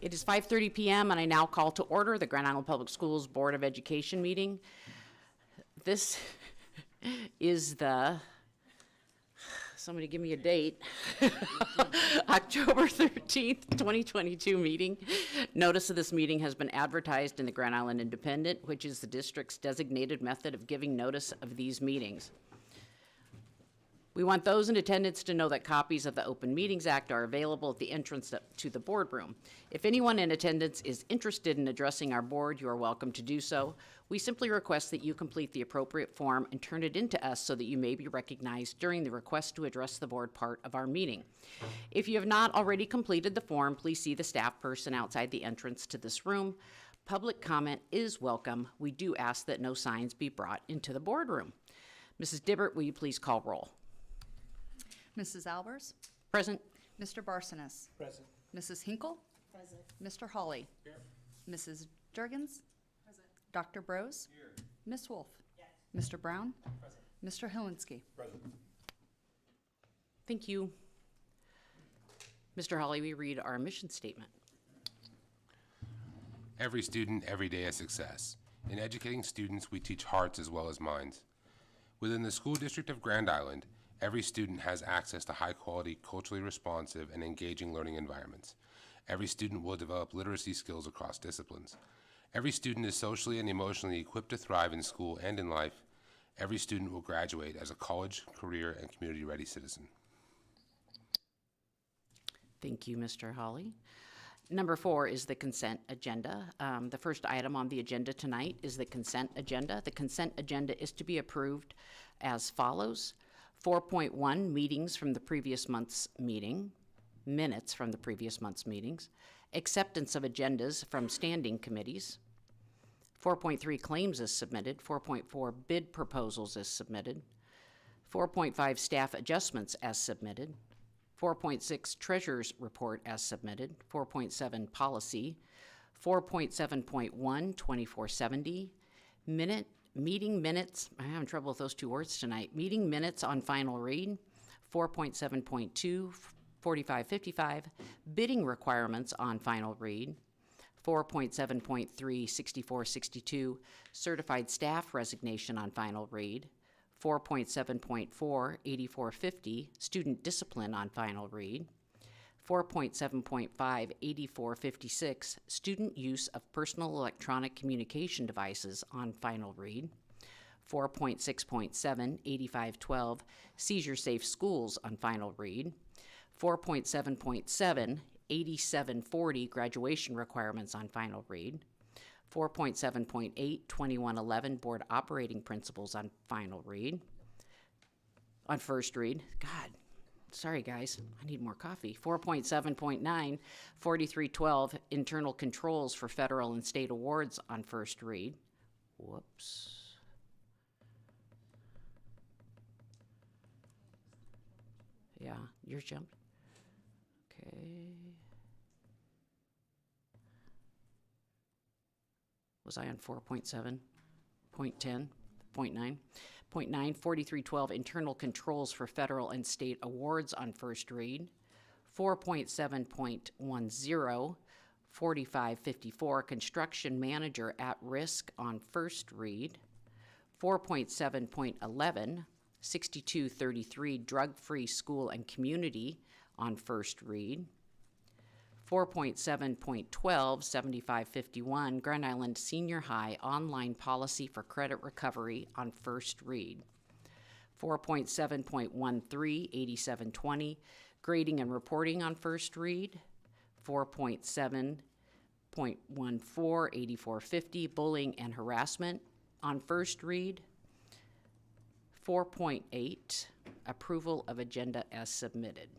It is 5:30 p.m. and I now call to order the Grand Island Public Schools Board of Education meeting. This is the, somebody give me a date, October 13th, 2022 meeting. Notice of this meeting has been advertised in the Grand Island Independent, which is the district's designated method of giving notice of these meetings. We want those in attendance to know that copies of the Open Meetings Act are available at the entrance to the boardroom. If anyone in attendance is interested in addressing our board, you are welcome to do so. We simply request that you complete the appropriate form and turn it into us so that you may be recognized during the request to address the board part of our meeting. If you have not already completed the form, please see the staff person outside the entrance to this room. Public comment is welcome. We do ask that no signs be brought into the boardroom. Mrs. Dibbert, will you please call roll? Mrs. Albers? Present. Mr. Barsonis? Present. Mrs. Hinkle? Present. Mr. Hawley? Here. Mrs. Jurgens? Present. Dr. Brose? Here. Ms. Wolf? Yes. Mr. Brown? Present. Mr. Helinski? Present. Thank you. Mr. Hawley, we read our mission statement. Every student, every day a success. In educating students, we teach hearts as well as minds. Within the school district of Grand Island, every student has access to high-quality, culturally responsive, and engaging learning environments. Every student will develop literacy skills across disciplines. Every student is socially and emotionally equipped to thrive in school and in life. Every student will graduate as a college, career, and community-ready citizen. Thank you, Mr. Hawley. Number 4 is the consent agenda. The first item on the agenda tonight is the consent agenda. The consent agenda is to be approved as follows. 4.1, meetings from the previous month's meeting, minutes from the previous month's meetings, acceptance of agendas from standing committees. 4.3, claims as submitted. 4.4, bid proposals as submitted. 4.5, staff adjustments as submitted. 4.6, treasurer's report as submitted. 4.7, policy. 4.7.1, 2470, meeting minutes, I'm having trouble with those two words tonight. Meeting minutes on final read. 4.7.2, 4555, bidding requirements on final read. 4.7.3, 6462, certified staff resignation on final read. 4.7.4, 8450, student discipline on final read. 4.7.5, 8456, student use of personal electronic communication devices on final read. 4.6.7, 8512, seizure safe schools on final read. 4.7.7, 8740, graduation requirements on final read. 4.7.8, 2111, board operating principles on final read. On first read, God. Sorry, guys, I need more coffee. 4.7.9, 4312, internal controls for federal and state awards on first read. Whoops. Yeah, yours jumped. Okay. Was I on 4.7? 0.10? 0.9? 0.9, 4312, internal controls for federal and state awards on first read. 4.7.10, 4554, construction manager at risk on first read. 4.7.11, 6233, drug-free school and community on first read. 4.7.12, 7551, Grand Island Senior High online policy for credit recovery on first read. 4.7.13, 8720, grading and reporting on first read. 4.7.14, 8450, bullying and harassment on first read. 4.8, approval of agenda as submitted.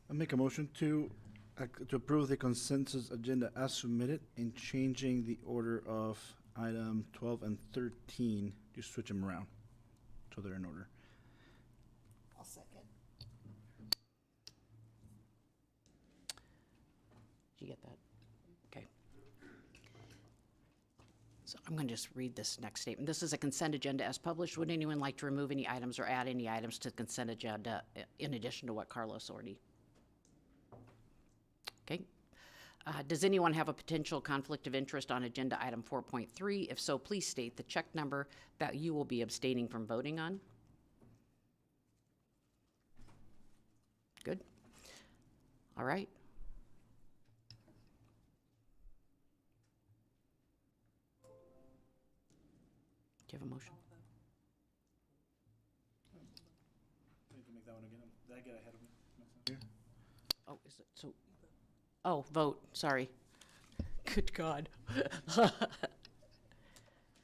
I make a motion to approve the consensus agenda as submitted and changing the order of item 12 and 13. Just switch them around so they're in order. I'll second. Did you get that? Okay. So I'm going to just read this next statement. This is a consent agenda as published. Would anyone like to remove any items or add any items to the consent agenda in addition to what Carlos already Does anyone have a potential conflict of interest on agenda item 4.3? If so, please state the check number that you will be abstaining from voting on. Good. All right. Do you have a motion? You can make that one again. Did I get ahead of me? Oh, is it, so, oh, vote, sorry. Good God.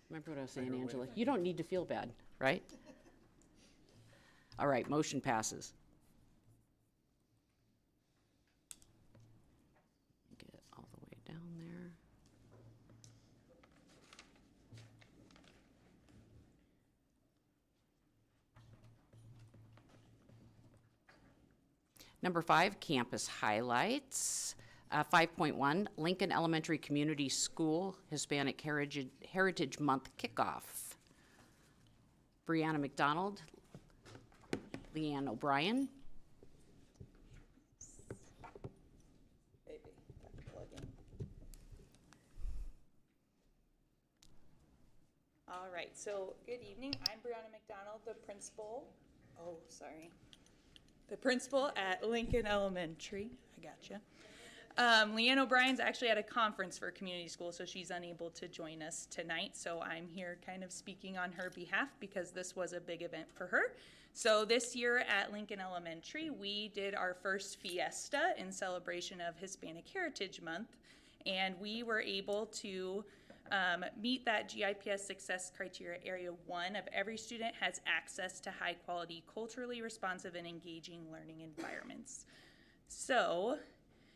Remember what I was saying, Angela? You don't need to feel bad, right? All right, motion passes. Get it all the way down there. Number 5, campus highlights. 5.1, Lincoln Elementary Community School Hispanic Heritage Month kickoff. Brianna McDonald, Leanne O'Brien. All right, so good evening. I'm Brianna McDonald, the principal. Oh, sorry. The principal at Lincoln Elementary. I gotcha. Leanne O'Brien's actually at a conference for community school, so she's unable to join us tonight. So I'm here kind of speaking on her behalf because this was a big event for her. So this year at Lincoln Elementary, we did our first fiesta in celebration of Hispanic Heritage Month, and we were able to meet that GIPS success criteria area 1 of every student has access to high quality, culturally responsive and engaging learning environments. So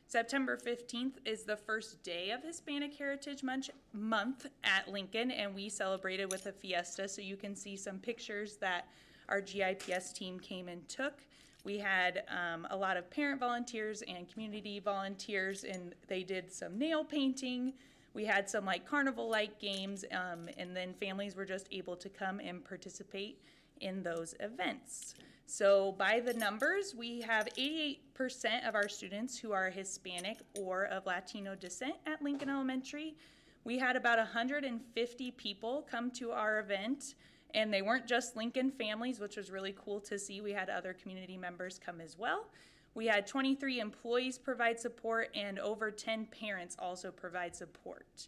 September 15th is the first day of Hispanic Heritage Month at Lincoln, and we celebrated with a fiesta. So you can see some pictures that our GIPS team came and took. We had a lot of parent volunteers and community volunteers, and they did some nail painting. We had some like carnival-like games, and then families were just able to come and participate in those events. So by the numbers, we have 88% of our students who are Hispanic or of Latino descent at Lincoln Elementary. We had about 150 people come to our event, and they weren't just Lincoln families, which was really cool to see. We had other community members come as well. We had 23 employees provide support, and over 10 parents also provide support.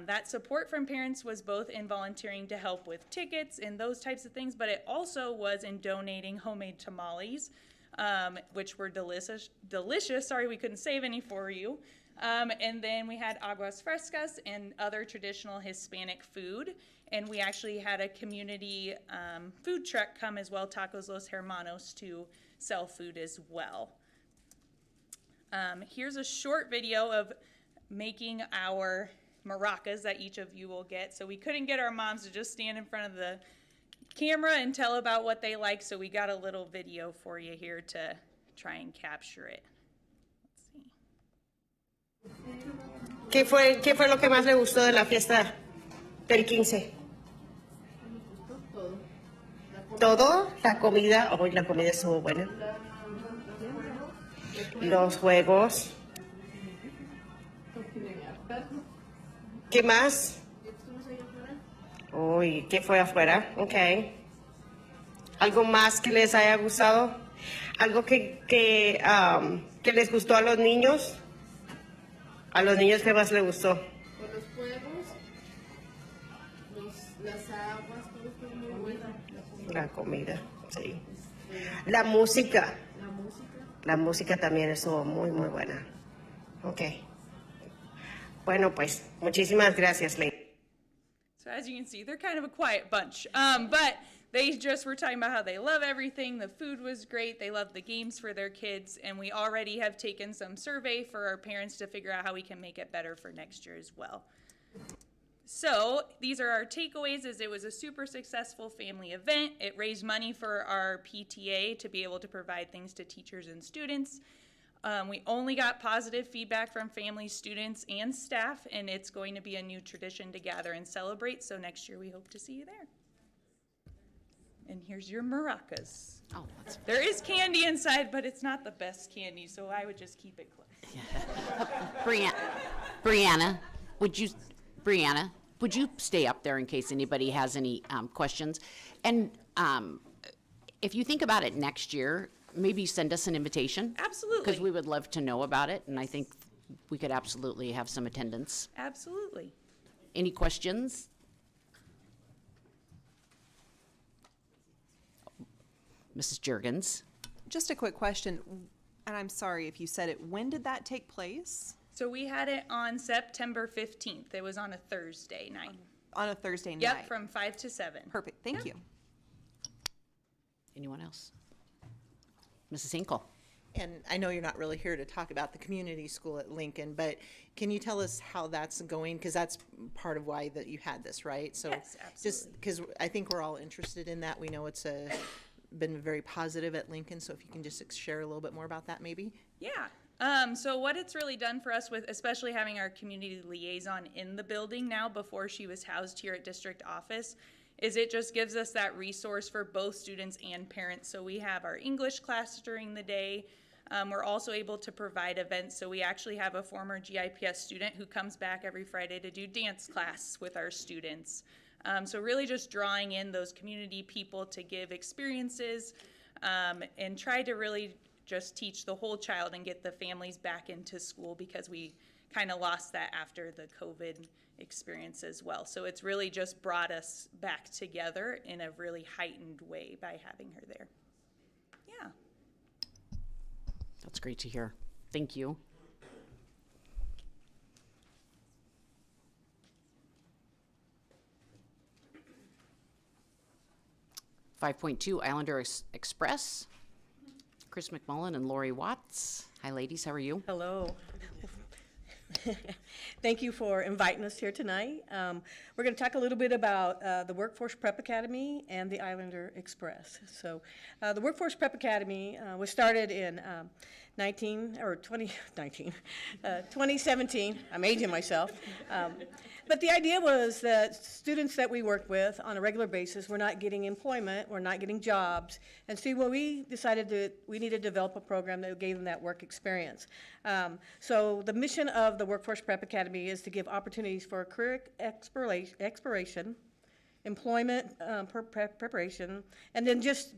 That support from parents was both in volunteering to help with tickets and those types of things, but it also was in donating homemade tamales, which were delicious. Sorry, we couldn't save any for you. And then we had aguas frescas and other traditional Hispanic food. And we actually had a community food truck come as well, Tacos Los Hermanos, to sell food as well. Here's a short video of making our maracas that each of you will get. So we couldn't get our moms to just stand in front of the camera and tell about what they like, so we got a little video for you here to try and capture it. Let's see. ¿Qué fue lo que más le gustó de la fiesta del 15? Todo, la comida, hoy la comida estuvo buena. Los juegos. ¿Qué más? Uy, ¿qué fue afuera? Ok. ¿Algo más que les haya gustado? ¿Algo que les gustó a los niños? ¿A los niños qué más les gustó? Con los juegos, las aguas, todo estuvo muy bueno. La comida, sí. La música. La música. La música también estuvo muy, muy buena. Ok. Bueno, pues, muchísimas gracias, Ley. So as you can see, they're kind of a quiet bunch, but they just were talking about how they love everything. The food was great. They love the games for their kids, and we already have taken some survey for our parents to figure out how we can make it better for next year as well. So these are our takeaways. As it was a super successful family event. It raised money for our PTA to be able to provide things to teachers and students. We only got positive feedback from families, students, and staff, and it's going to be a new tradition to gather and celebrate. So next year we hope to see you there. And here's your maracas. Oh, that's There is candy inside, but it's not the best candy, so I would just keep it close. Brianna, Brianna, would you stay up there in case anybody has any questions? And if you think about it next year, maybe send us an invitation. Absolutely. Because we would love to know about it, and I think we could absolutely have some attendance. Absolutely. Any questions? Mrs. Jurgens? Just a quick question, and I'm sorry if you said it. When did that take place? So we had it on September 15th. It was on a Thursday night. On a Thursday night? Yep, from 5 to 7. Perfect, thank you. Anyone else? Mrs. Hinkle? And I know you're not really here to talk about the community school at Lincoln, but can you tell us how that's going? Because that's part of why that you had this, right? So Yes, just absolutely. because I think we're all interested in that. We know it's been very positive at Lincoln, so if you can just share a little bit more about that, maybe? Yeah. So what it's really done for us with, especially having our community liaison in the building now before she was housed here at district office, is it just gives us that resource for both students and parents. So we have our English class during the day. We're also able to provide events. So we actually have a former GIPS student who comes back every Friday to do dance class with our students. So really just drawing in those community people to give experiences and try to really just teach the whole child and get the families back into school, because we kind of lost that after the COVID experience as well. So it's really just brought us back together in a really heightened way by having her there. Yeah. That's great to hear. Thank you. .2 Islander Express. Chris McMullen and Lori Watts. Hi, ladies. How are you? Hello. Thank you for inviting us here tonight. We're going to talk a little bit about the Workforce Prep Academy and the Islander Express. So the Workforce Prep Academy was started in 2017. I'm aging myself. But the idea was that students that we worked with on a regular basis were not getting employment, were not getting jobs. And so we decided that we needed to develop a program that gave them that work experience. So the mission of the Workforce Prep Academy is to give opportunities for career exploration, employment preparation, and then just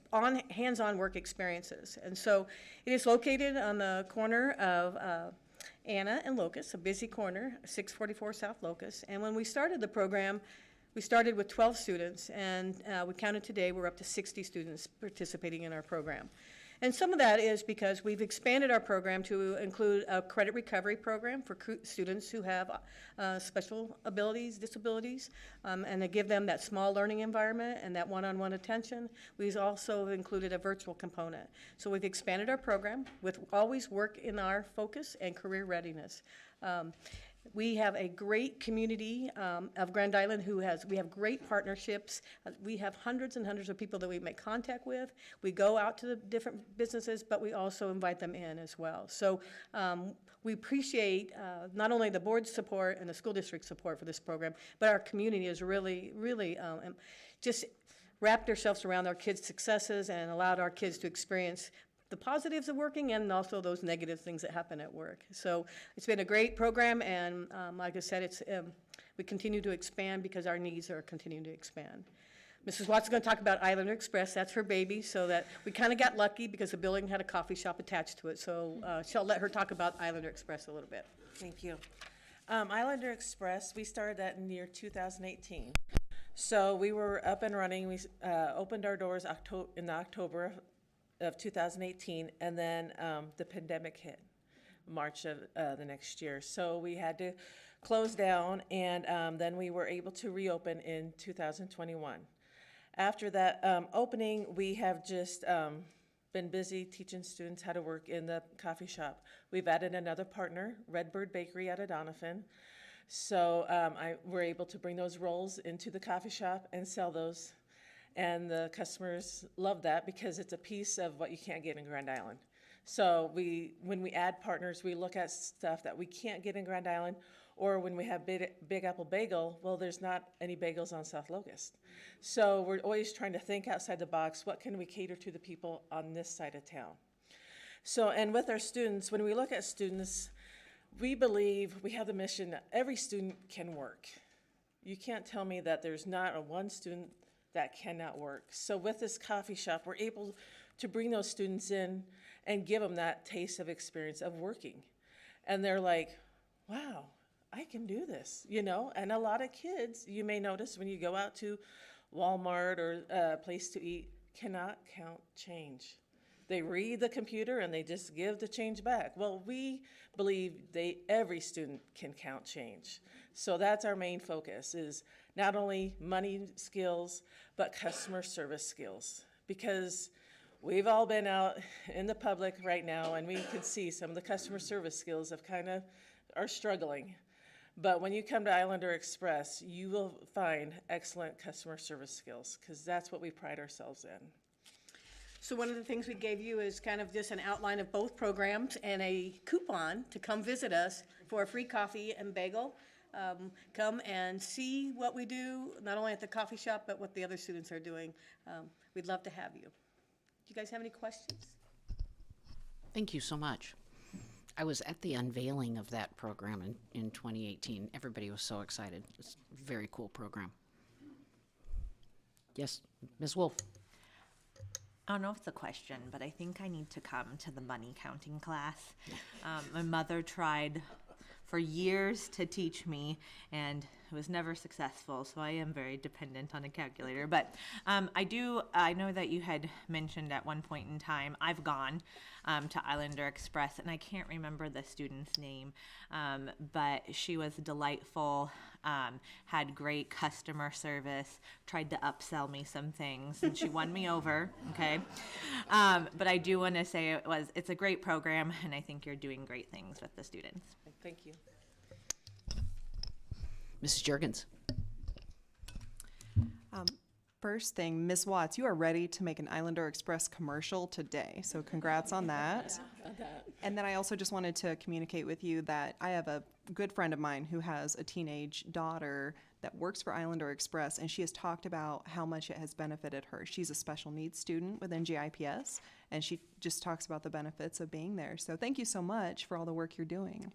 hands-on work experiences. And so it is located on the corner of Anna and Locust, a busy corner, 644 South Locust. And when we started the program, we started with 12 students, and we counted today, we're up to 60 students participating in our program. And some of that is because we've expanded our program to include a credit recovery program for students who have special abilities, disabilities, and to give them that small learning environment and that one-on-one attention. We've also included a virtual component. So we've expanded our program with always work in our focus and career readiness. We have a great community of Grand Island we have great partnerships. We have hundreds and hundreds of people that we make contact with. We go out to the different businesses, but we also invite them in as well. So we appreciate not only the board's support and the school district support for this program, but our community has really, really just wrapped themselves around our kids' successes and allowed our kids to experience the positives of working and also those negative things that happen at work. So it's been a great program, and like I said, we continue to expand because our needs are continuing to expand. Mrs. Watts is going to talk about Islander Express. That's her baby, so that we kind of got lucky because the building had a coffee shop attached to it. So she'll let her talk about Islander Express a little bit. Thank you. Islander Express, we started that in the year 2018. So we were up and running. We opened our doors in October of 2018, and then the pandemic hit March of the next year. So we had to close down, and then we were able to reopen in 2021. After that opening, we have just been busy teaching students how to work in the coffee shop. We've added another partner, Redbird Bakery out of Doniphan. So we're able to bring those rolls into the coffee shop and sell those. And the customers love that because it's a piece of what you can't get in Grand Island. So when we add partners, we look at stuff that we can't get in Grand Island, or when we have Big Apple Bagel, well, there's not any bagels on South Locust. So we're always trying to think outside the box. What can we cater to the people on this side of town? So, and with our students, when we look at students, we believe, we have the mission that every student can work. You can't tell me that there's not a one student that cannot work. So with this coffee shop, we're able to bring those students in and give them that taste of experience of working. And they're like, wow, I can do this, you know? And a lot of kids, you may notice when you go out to Walmart or a place to eat, cannot count change. They read the computer and they just give the change back. Well, we believe every student can count change. So that's our main focus, is not only money skills, but customer service skills. Because we've all been out in the public right now and we can see some of the customer service skills are struggling. But when you come to Islander Express, you will find excellent customer service skills, because that's what we pride ourselves in. So one of the things we gave you is kind of just an outline of both programs and a coupon to come visit us for a free coffee and bagel. Come and see what we do, not only at the coffee shop, but what the other students are doing. We'd love to have you. Do you guys have any questions? Thank you so much. I was at the unveiling of that program in 2018. Everybody was so excited. It's a very cool program. Yes, Ms. Wolf. I don't know if it's a question, but I think I need to come to the money counting class. My mother tried for years to teach me, and it was never successful, so I am very dependent on a calculator. But I know that you had mentioned at one point in time, I've gone to Islander Express, and I can't remember the student's name, but she was delightful, had great customer service, tried to upsell me some things, and she won me over, okay? But I do want to say it's a great program, and I think you're doing great things with the students. Thank you. Mrs. Juergens. First thing, Ms. Watts, you are ready to make an Islander Express commercial today, so congrats on that. And then I also just wanted to communicate with you that I have a good friend of mine who has a teenage daughter that works for Islander Express, and she has talked about how much it has benefited her. She's a special needs student within GIPS, and she just talks about the benefits of being there. So thank you so much for all the work you're doing.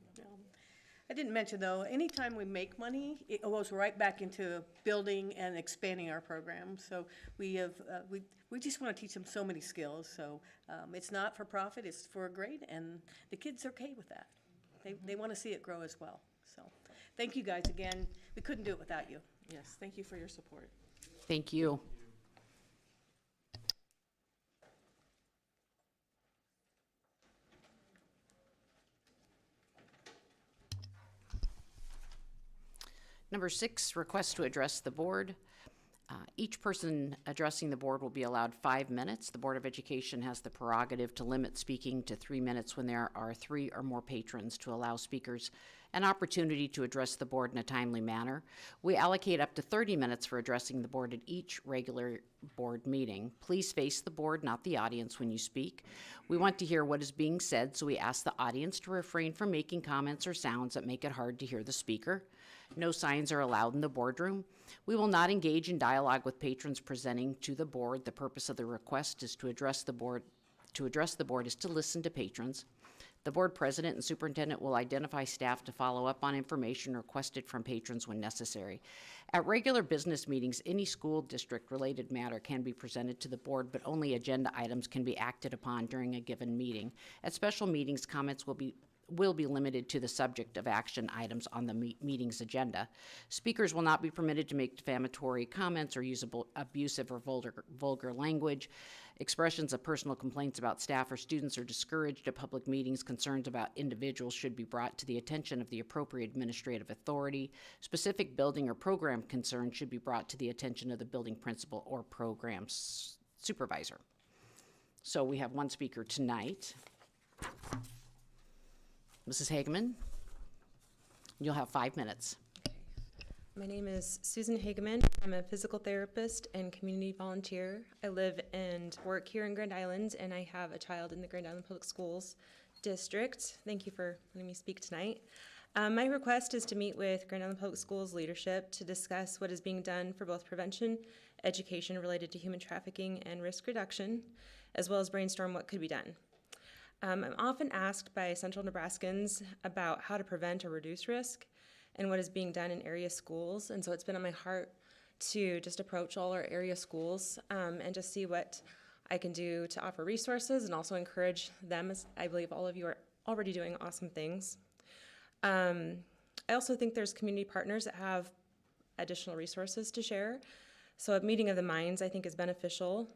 I didn't mention, though, anytime we make money, it goes right back into building and expanding our program. So we just want to teach them so many skills. So it's not for profit, it's for a grade, and the kids are okay with that. They want to see it grow as well. So thank you guys again. We couldn't do it without you. Yes, thank you for your support. Thank you. Number 6, request to address the board. Each person addressing the board will be allowed 5 minutes. The Board of Education has the prerogative to limit speaking to 3 minutes when there are 3 or more patrons, to allow speakers an opportunity to address the board in a timely manner. We allocate up to 30 minutes for addressing the board at each regular board meeting. Please face the board, not the audience, when you speak. We want to hear what is being said, so we ask the audience to refrain from making comments or sounds that make it hard to hear the speaker. No signs are allowed in the boardroom. We will not engage in dialogue with patrons presenting to the board. The purpose of the request is to address the board. To address the board is to listen to patrons. The board president and superintendent will identify staff to follow up on information requested from patrons when necessary. At regular business meetings, any school district-related matter can be presented to the board, but only agenda items can be acted upon during a given meeting. At special meetings, comments will be limited to the subject of action items on the meeting's agenda. Speakers will not be permitted to make defamatory comments or use abusive or vulgar language. Expressions of personal complaints about staff or students are discouraged at public meetings. Concerns about individuals should be brought to the attention of the appropriate administrative authority. Specific building or program concerns should be brought to the attention of the building principal or program supervisor. So we have one speaker tonight. Mrs. Hageman, you'll have 5 minutes. My name is Susan Hageman. I'm a physical therapist and community volunteer. I live and work here in Grand Island, and I have a child in the Grand Island Public Schools district. Thank you for letting me speak tonight. My request is to meet with Grand Island Public Schools leadership to discuss what is being done for both prevention, education related to human trafficking and risk reduction, as well as brainstorm what could be done. I'm often asked by Central Nebraskans about how to prevent or reduce risk and what is being done in area schools. And so it's been on my heart to just approach all our area schools and just see what I can do to offer resources and also encourage them, as I believe all of you are already doing awesome things. I also think there's community partners that have additional resources to share. So a meeting of the minds, I think, is beneficial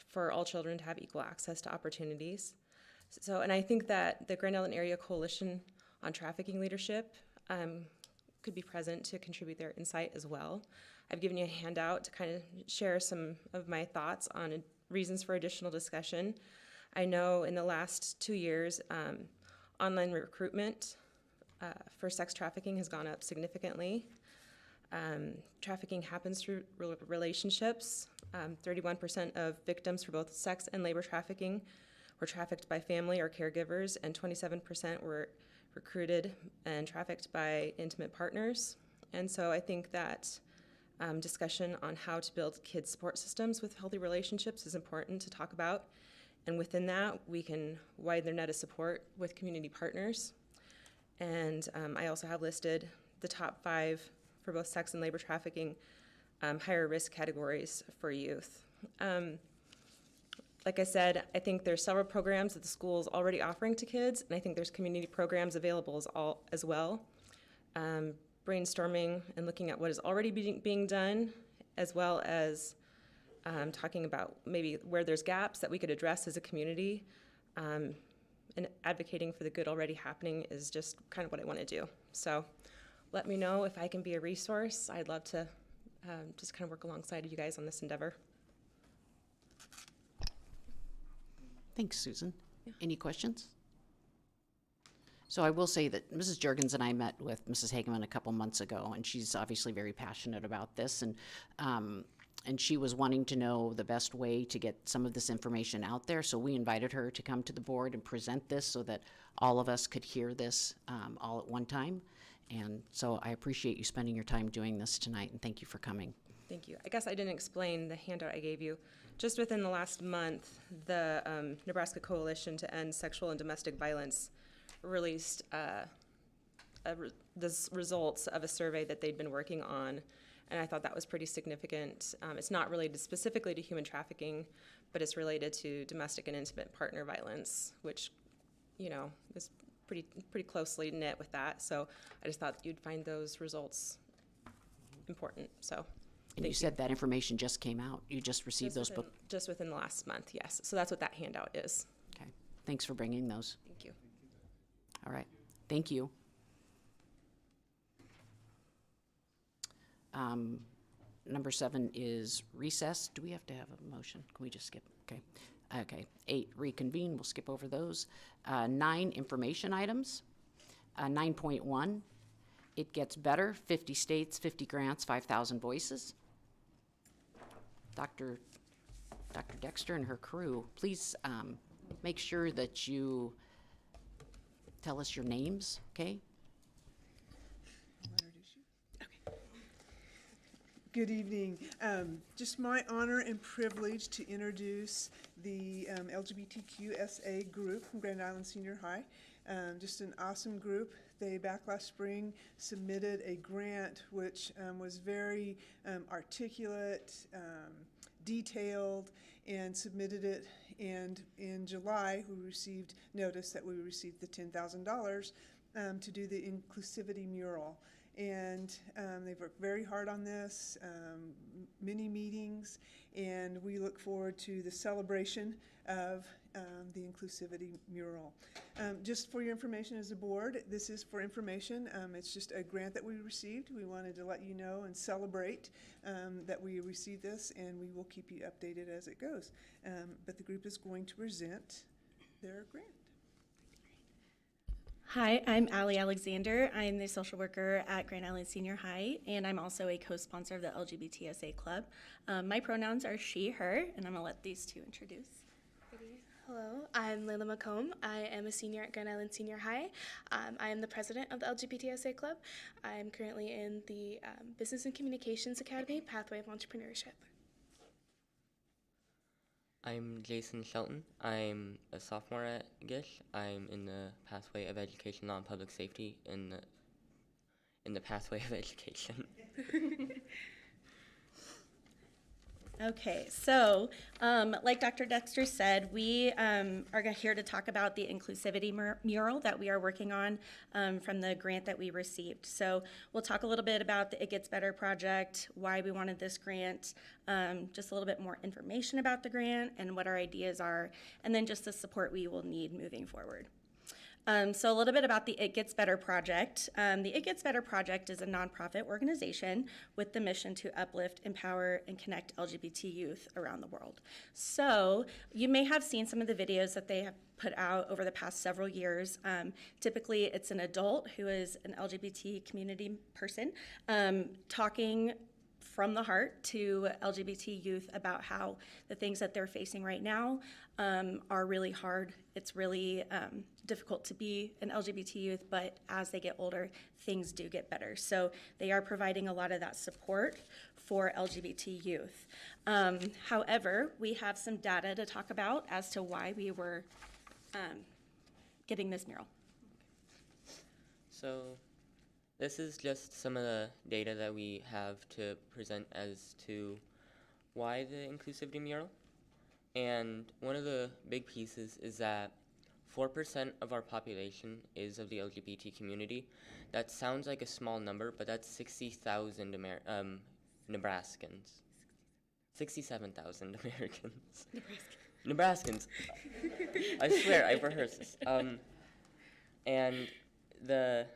for all children to have equal access to opportunities. So, and I think that the Grand Island Area Coalition on Trafficking Leadership could be present to contribute their insight as well. I've given you a handout to kind of share some of my thoughts on reasons for additional discussion. I know in the last 2 years, online recruitment for sex trafficking has gone up significantly. Trafficking happens through relationships. 31% of victims for both sex and labor trafficking were trafficked by family or caregivers, and 27% were recruited and trafficked by intimate partners. And so I think that discussion on how to build kids' support systems with healthy relationships is important to talk about. And within that, we can widen their net of support with community partners. And I also have listed the top 5 for both sex and labor trafficking higher risk categories for youth. Like I said, I think there's several programs that the school is already offering to kids, and I think there's community programs available as well. Brainstorming and looking at what is already being done, as well as talking about maybe where there's gaps that we could address as a community, and advocating for the good already happening is just kind of what I want to do. So let me know if I can be a resource. I'd love to just kind of work alongside you guys on this endeavor. Thanks, Susan. Any questions? So I will say that Mrs. Juergens and I met with Mrs. Hageman a couple months ago, and she's obviously very passionate about this, and she was wanting to know the best way to get some of this information out there. So we invited her to come to the board and present this so that all of us could hear this all at one time. And so I appreciate you spending your time doing this tonight, and thank you for coming. Thank you. I guess I didn't explain the handout I gave you. Just within the last month, the Nebraska Coalition to End Sexual and Domestic Violence released the results of a survey that they'd been working on, and I thought that was pretty significant. It's not related specifically to human trafficking, but it's related to domestic and intimate partner violence, which, you know, is pretty closely knit with that. So I just thought you'd find those results important. So. And you said that information just came out. You just received those books? Just within the last month, yes. So that's what that handout is. Okay. Thanks for bringing those. Thank you. All right. Thank you. Number 7 is recess. Do we have to have a motion? Can we just skip? Okay. Okay. 8, reconvene. We'll skip over those. 9, information items. 9.1, it gets better. 50 states, 50 grants, 5,000 voices. Dr. Dexter and her crew, please make sure that you tell us your names, okay? Good evening. Just my honor and privilege to introduce the LGBTQSA group from Grand Island Senior High. Just an awesome group. They, back last spring, submitted a grant which was very articulate, detailed, and submitted it. And in July, we received notice that we received the $10,000 to do the inclusivity mural. And they've worked very hard on this, many meetings, and we look forward to the celebration of the inclusivity mural. Just for your information as a board, this is for information. It's just a grant that we received. We wanted to let you know and celebrate that we received this, and we will keep you updated as it goes. But the group is going to present their grant. Hi, I'm Allie Alexander. I'm the social worker at Grand Island Senior High, and I'm also a co-sponsor of the LGBTSA Club. My pronouns are she, her, and I'm gonna let these two introduce. Hello, I'm Layla McComb. I am a senior at Grand Island Senior High. I am the president of the LGBTSA Club. I'm currently in the Business and Communications Academy Pathway of Entrepreneurship. I'm Jason Shelton. I'm a sophomore at GIPS. I'm in the pathway of education, law, and public safety in the pathway of education. Okay, so like Dr. Dexter said, we are here to talk about the inclusivity mural that we are working on from the grant that we received. So we'll talk a little bit about the It Gets Better project, why we wanted this grant, just a little bit more information about the grant and what our ideas are, and then just the support we will need moving forward. So a little bit about the It Gets Better project. The It Gets Better project is a nonprofit organization with the mission to uplift, empower, and connect LGBT youth around the world. So you may have seen some of the videos that they have put out over the past several years. Typically, it's an adult who is an LGBT community person talking from the heart to LGBT youth about how the things that they're facing right now are really hard. It's really difficult to be an LGBT youth, but as they get older, things do get better. So they are providing a lot of that support for LGBT youth. However, we have some data to talk about as to why we were getting this mural. So this is just some of the data that we have to present as to why the inclusivity mural. And one of the big pieces is that 4% of our population is of the LGBT community. That sounds like a small number, but that's 60,000 Nebraskans. 67,000 Americans. Nebraskans. I swear, I rehearsed this. And the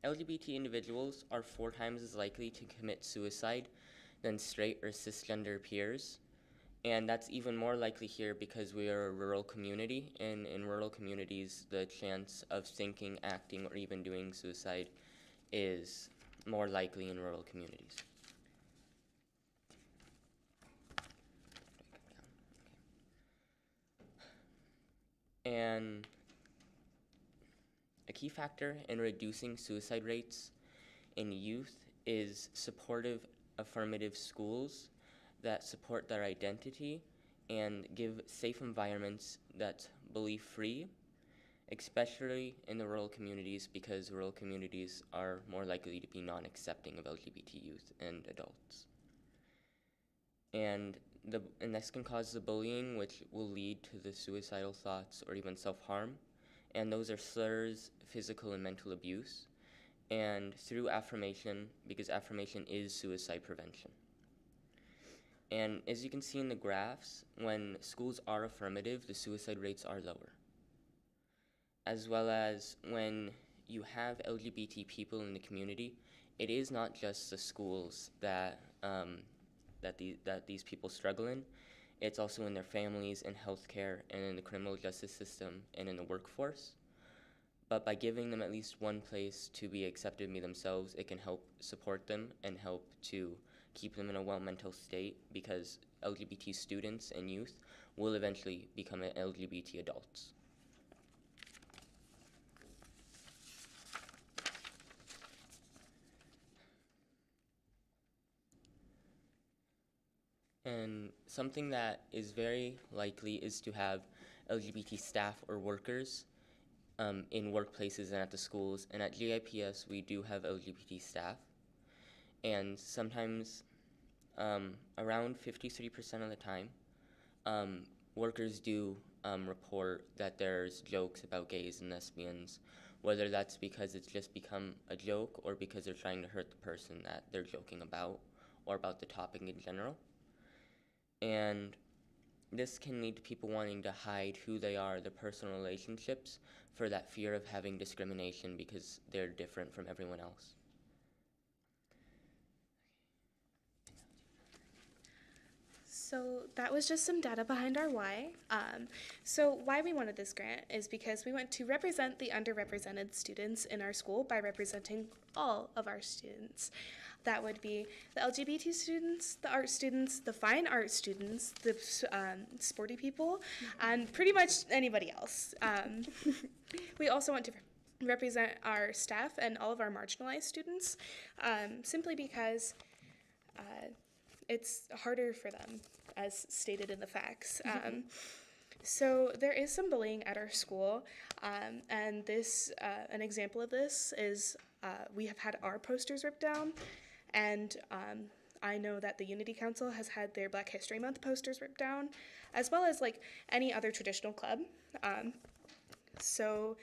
LGBT individuals are 4 times as likely to commit suicide than straight or cisgender peers. And that's even more likely here because we are a rural community, and in rural communities, the chance of thinking, acting, or even doing suicide is more likely in rural communities. And a key factor in reducing suicide rates in youth is supportive, affirmative schools that support their identity and give safe environments that's belief-free, especially in the rural communities, because rural communities are more likely to be non-accepting of LGBT youth and adults. And this can cause the bullying, which will lead to the suicidal thoughts or even self-harm. And those are slurs, physical and mental abuse. And through affirmation, because affirmation is suicide prevention. And as you can see in the graphs, when schools are affirmative, the suicide rates are lower. As well as when you have LGBT people in the community, it is not just the schools that these people struggle in. It's also in their families, in healthcare, and in the criminal justice system, and in the workforce. But by giving them at least one place to be accepted and be themselves, it can help support them and help to keep them in a well mental state, because LGBT students and youth will eventually become LGBT adults. And something that is very likely is to have LGBT staff or workers in workplaces and at the schools. And at GIPS, we do have LGBT staff. And sometimes, around 53% of the time, workers do report that there's jokes about gays and lesbians, whether that's because it's just become a joke or because they're trying to hurt the person that they're joking about, or about the topic in general. And this can lead to people wanting to hide who they are, their personal relationships, for that fear of having discrimination because they're different from everyone else. So that was just some data behind our why. So why we wanted this grant is because we want to represent the underrepresented students in our school by representing all of our students. That would be the LGBT students, the art students, the fine art students, the sporty people, and pretty much anybody else. We also want to represent our staff and all of our marginalized students, simply because it's harder for them, as stated in the facts. So there is some bullying at our school, and this, an example of this is we have had our posters ripped down, and I know that the Unity Council has had their Black History Month posters ripped down, as well as like any other traditional club. So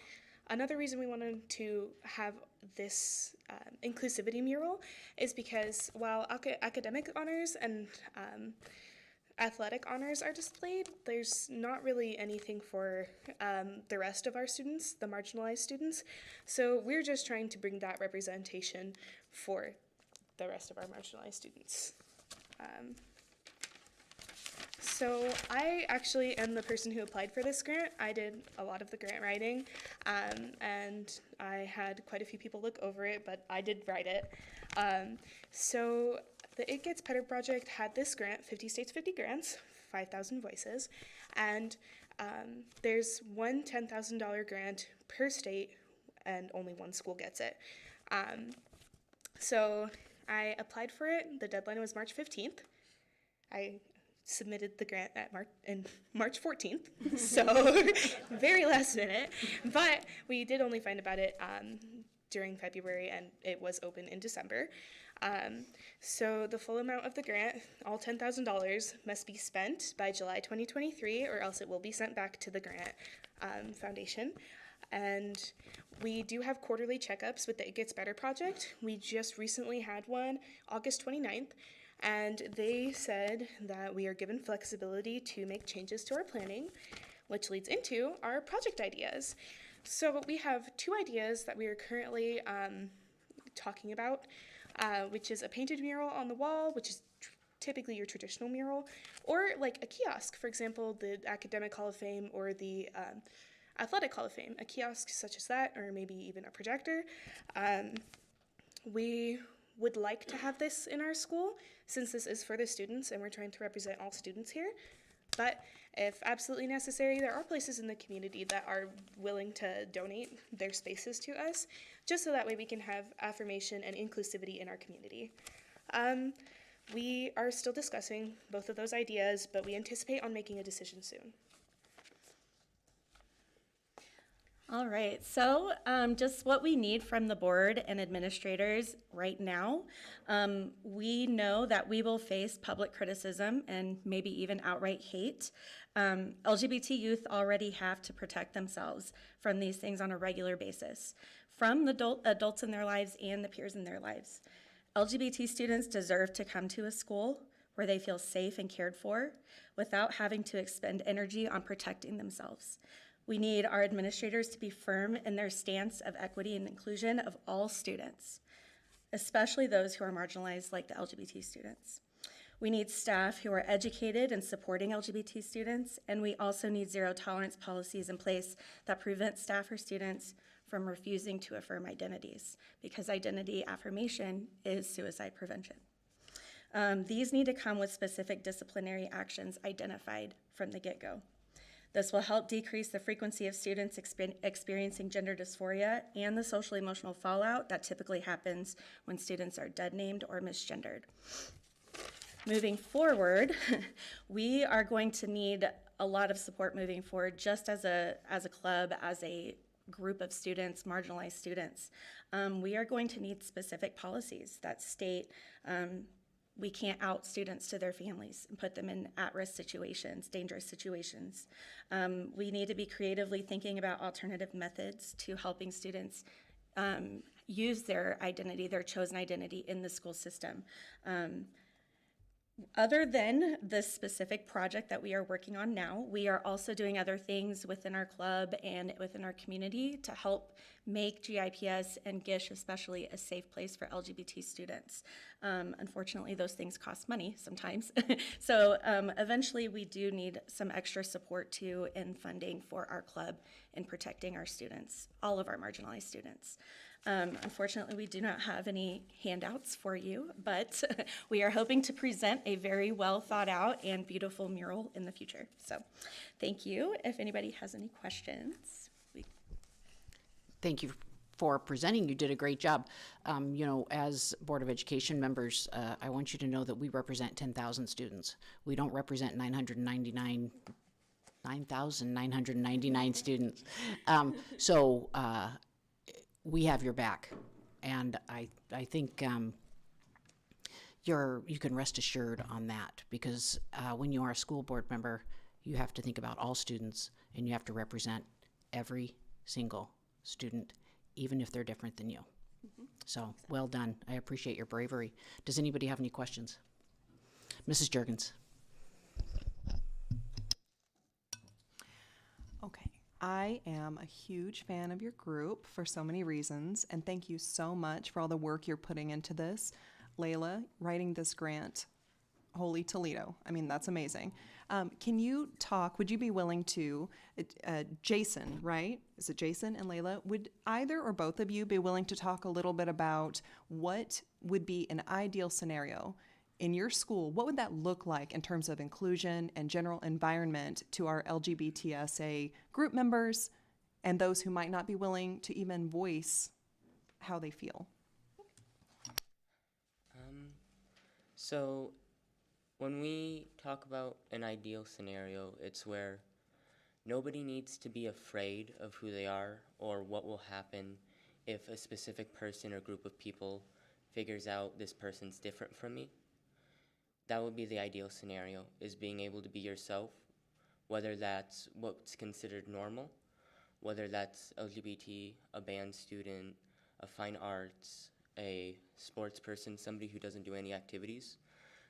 another reason we wanted to have this inclusivity mural is because while academic honors and athletic honors are displayed, there's not really anything for the rest of our students, the marginalized students. So we're just trying to bring that representation for the rest of our marginalized students. So I actually am the person who applied for this grant. I did a lot of the grant writing, and I had quite a few people look over it, but I did write it. So the It Gets Better project had this grant, 50 states, 50 grants, 5,000 voices, and there's one $10,000 grant per state, and only one school gets it. So I applied for it. The deadline was March 15th. I submitted the grant at March 14th, so very last minute. But we did only find about it during February, and it was open in December. So the full amount of the grant, all $10,000, must be spent by July 2023, or else it will be sent back to the grant foundation. And we do have quarterly checkups with the It Gets Better project. We just recently had one August 29th, and they said that we are given flexibility to make changes to our planning, which leads into our project ideas. So we have two ideas that we are currently talking about, which is a painted mural on the wall, which is typically your traditional mural, or like a kiosk, for example, the Academic Hall of Fame or the Athletic Hall of Fame, a kiosk such as that, or maybe even a projector. We would like to have this in our school, since this is for the students and we're trying to represent all students here. But if absolutely necessary, there are places in the community that are willing to donate their spaces to us, just so that way we can have affirmation and inclusivity in our community. We are still discussing both of those ideas, but we anticipate on making a decision soon. All right, so just what we need from the board and administrators right now. We know that we will face public criticism and maybe even outright hate. LGBT youth already have to protect themselves from these things on a regular basis, from the adults in their lives and the peers in their lives. LGBT students deserve to come to a school where they feel safe and cared for without having to expend energy on protecting themselves. We need our administrators to be firm in their stance of equity and inclusion of all students, especially those who are marginalized like the LGBT students. We need staff who are educated in supporting LGBT students, and we also need zero tolerance policies in place that prevent staff or students from refusing to affirm identities, because identity affirmation is suicide prevention. These need to come with specific disciplinary actions identified from the get-go. This will help decrease the frequency of students experiencing gender dysphoria and the social emotional fallout that typically happens when students are dead named or misgendered. Moving forward, we are going to need a lot of support moving forward, just as a club, as a group of students, marginalized students. We are going to need specific policies that state we can't out students to their families and put them in at-risk situations, dangerous situations. We need to be creatively thinking about alternative methods to helping students use their identity, their chosen identity in the school system. Other than this specific project that we are working on now, we are also doing other things within our club and within our community to help make GIPS and GISH especially a safe place for LGBT students. Unfortunately, those things cost money sometimes. So eventually we do need some extra support too in funding for our club in protecting our students, all of our marginalized students. Unfortunately, we do not have any handouts for you, but we are hoping to present a very well thought out and beautiful mural in the future. So thank you. If anybody has any questions. Thank you for presenting. You did a great job. You know, as Board of Education members, I want you to know that we represent 10,000 students. We don't represent 9,999 students. So we have your back. And I think you can rest assured on that, because when you are a school board member, you have to think about all students, and you have to represent every single student, even if they're different than you. So, well done. I appreciate your bravery. Does anybody have any questions? Mrs. Juergens. Okay. I am a huge fan of your group for so many reasons, and thank you so much for all the work you're putting into this. Layla, writing this grant, holy Toledo. I mean, that's amazing. Can you talk, would you be willing to, Jason, right? Is it Jason and Layla? Would either or both of you be willing to talk a little bit about what would be an ideal scenario in your school? What would that look like in terms of inclusion and general environment to our LGBTSA group members and those who might not be willing to even voice how they feel? So when we talk about an ideal scenario, it's where nobody needs to be afraid of who they are or what will happen if a specific person or group of people figures out this person's different from me. That would be the ideal scenario, is being able to be yourself, whether that's what's considered normal, whether that's LGBT, a band student, a fine arts, a sports person, somebody who doesn't do any activities.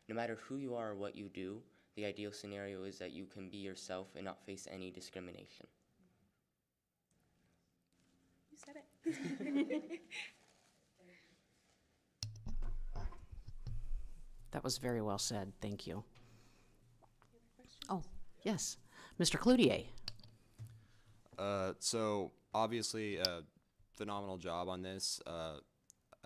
No matter who you are or what you do, the ideal scenario is that you can be yourself and not face any discrimination. You said it. That was very well said. Thank you. Oh, yes. Mr. Cloutier. So obviously, phenomenal job on this.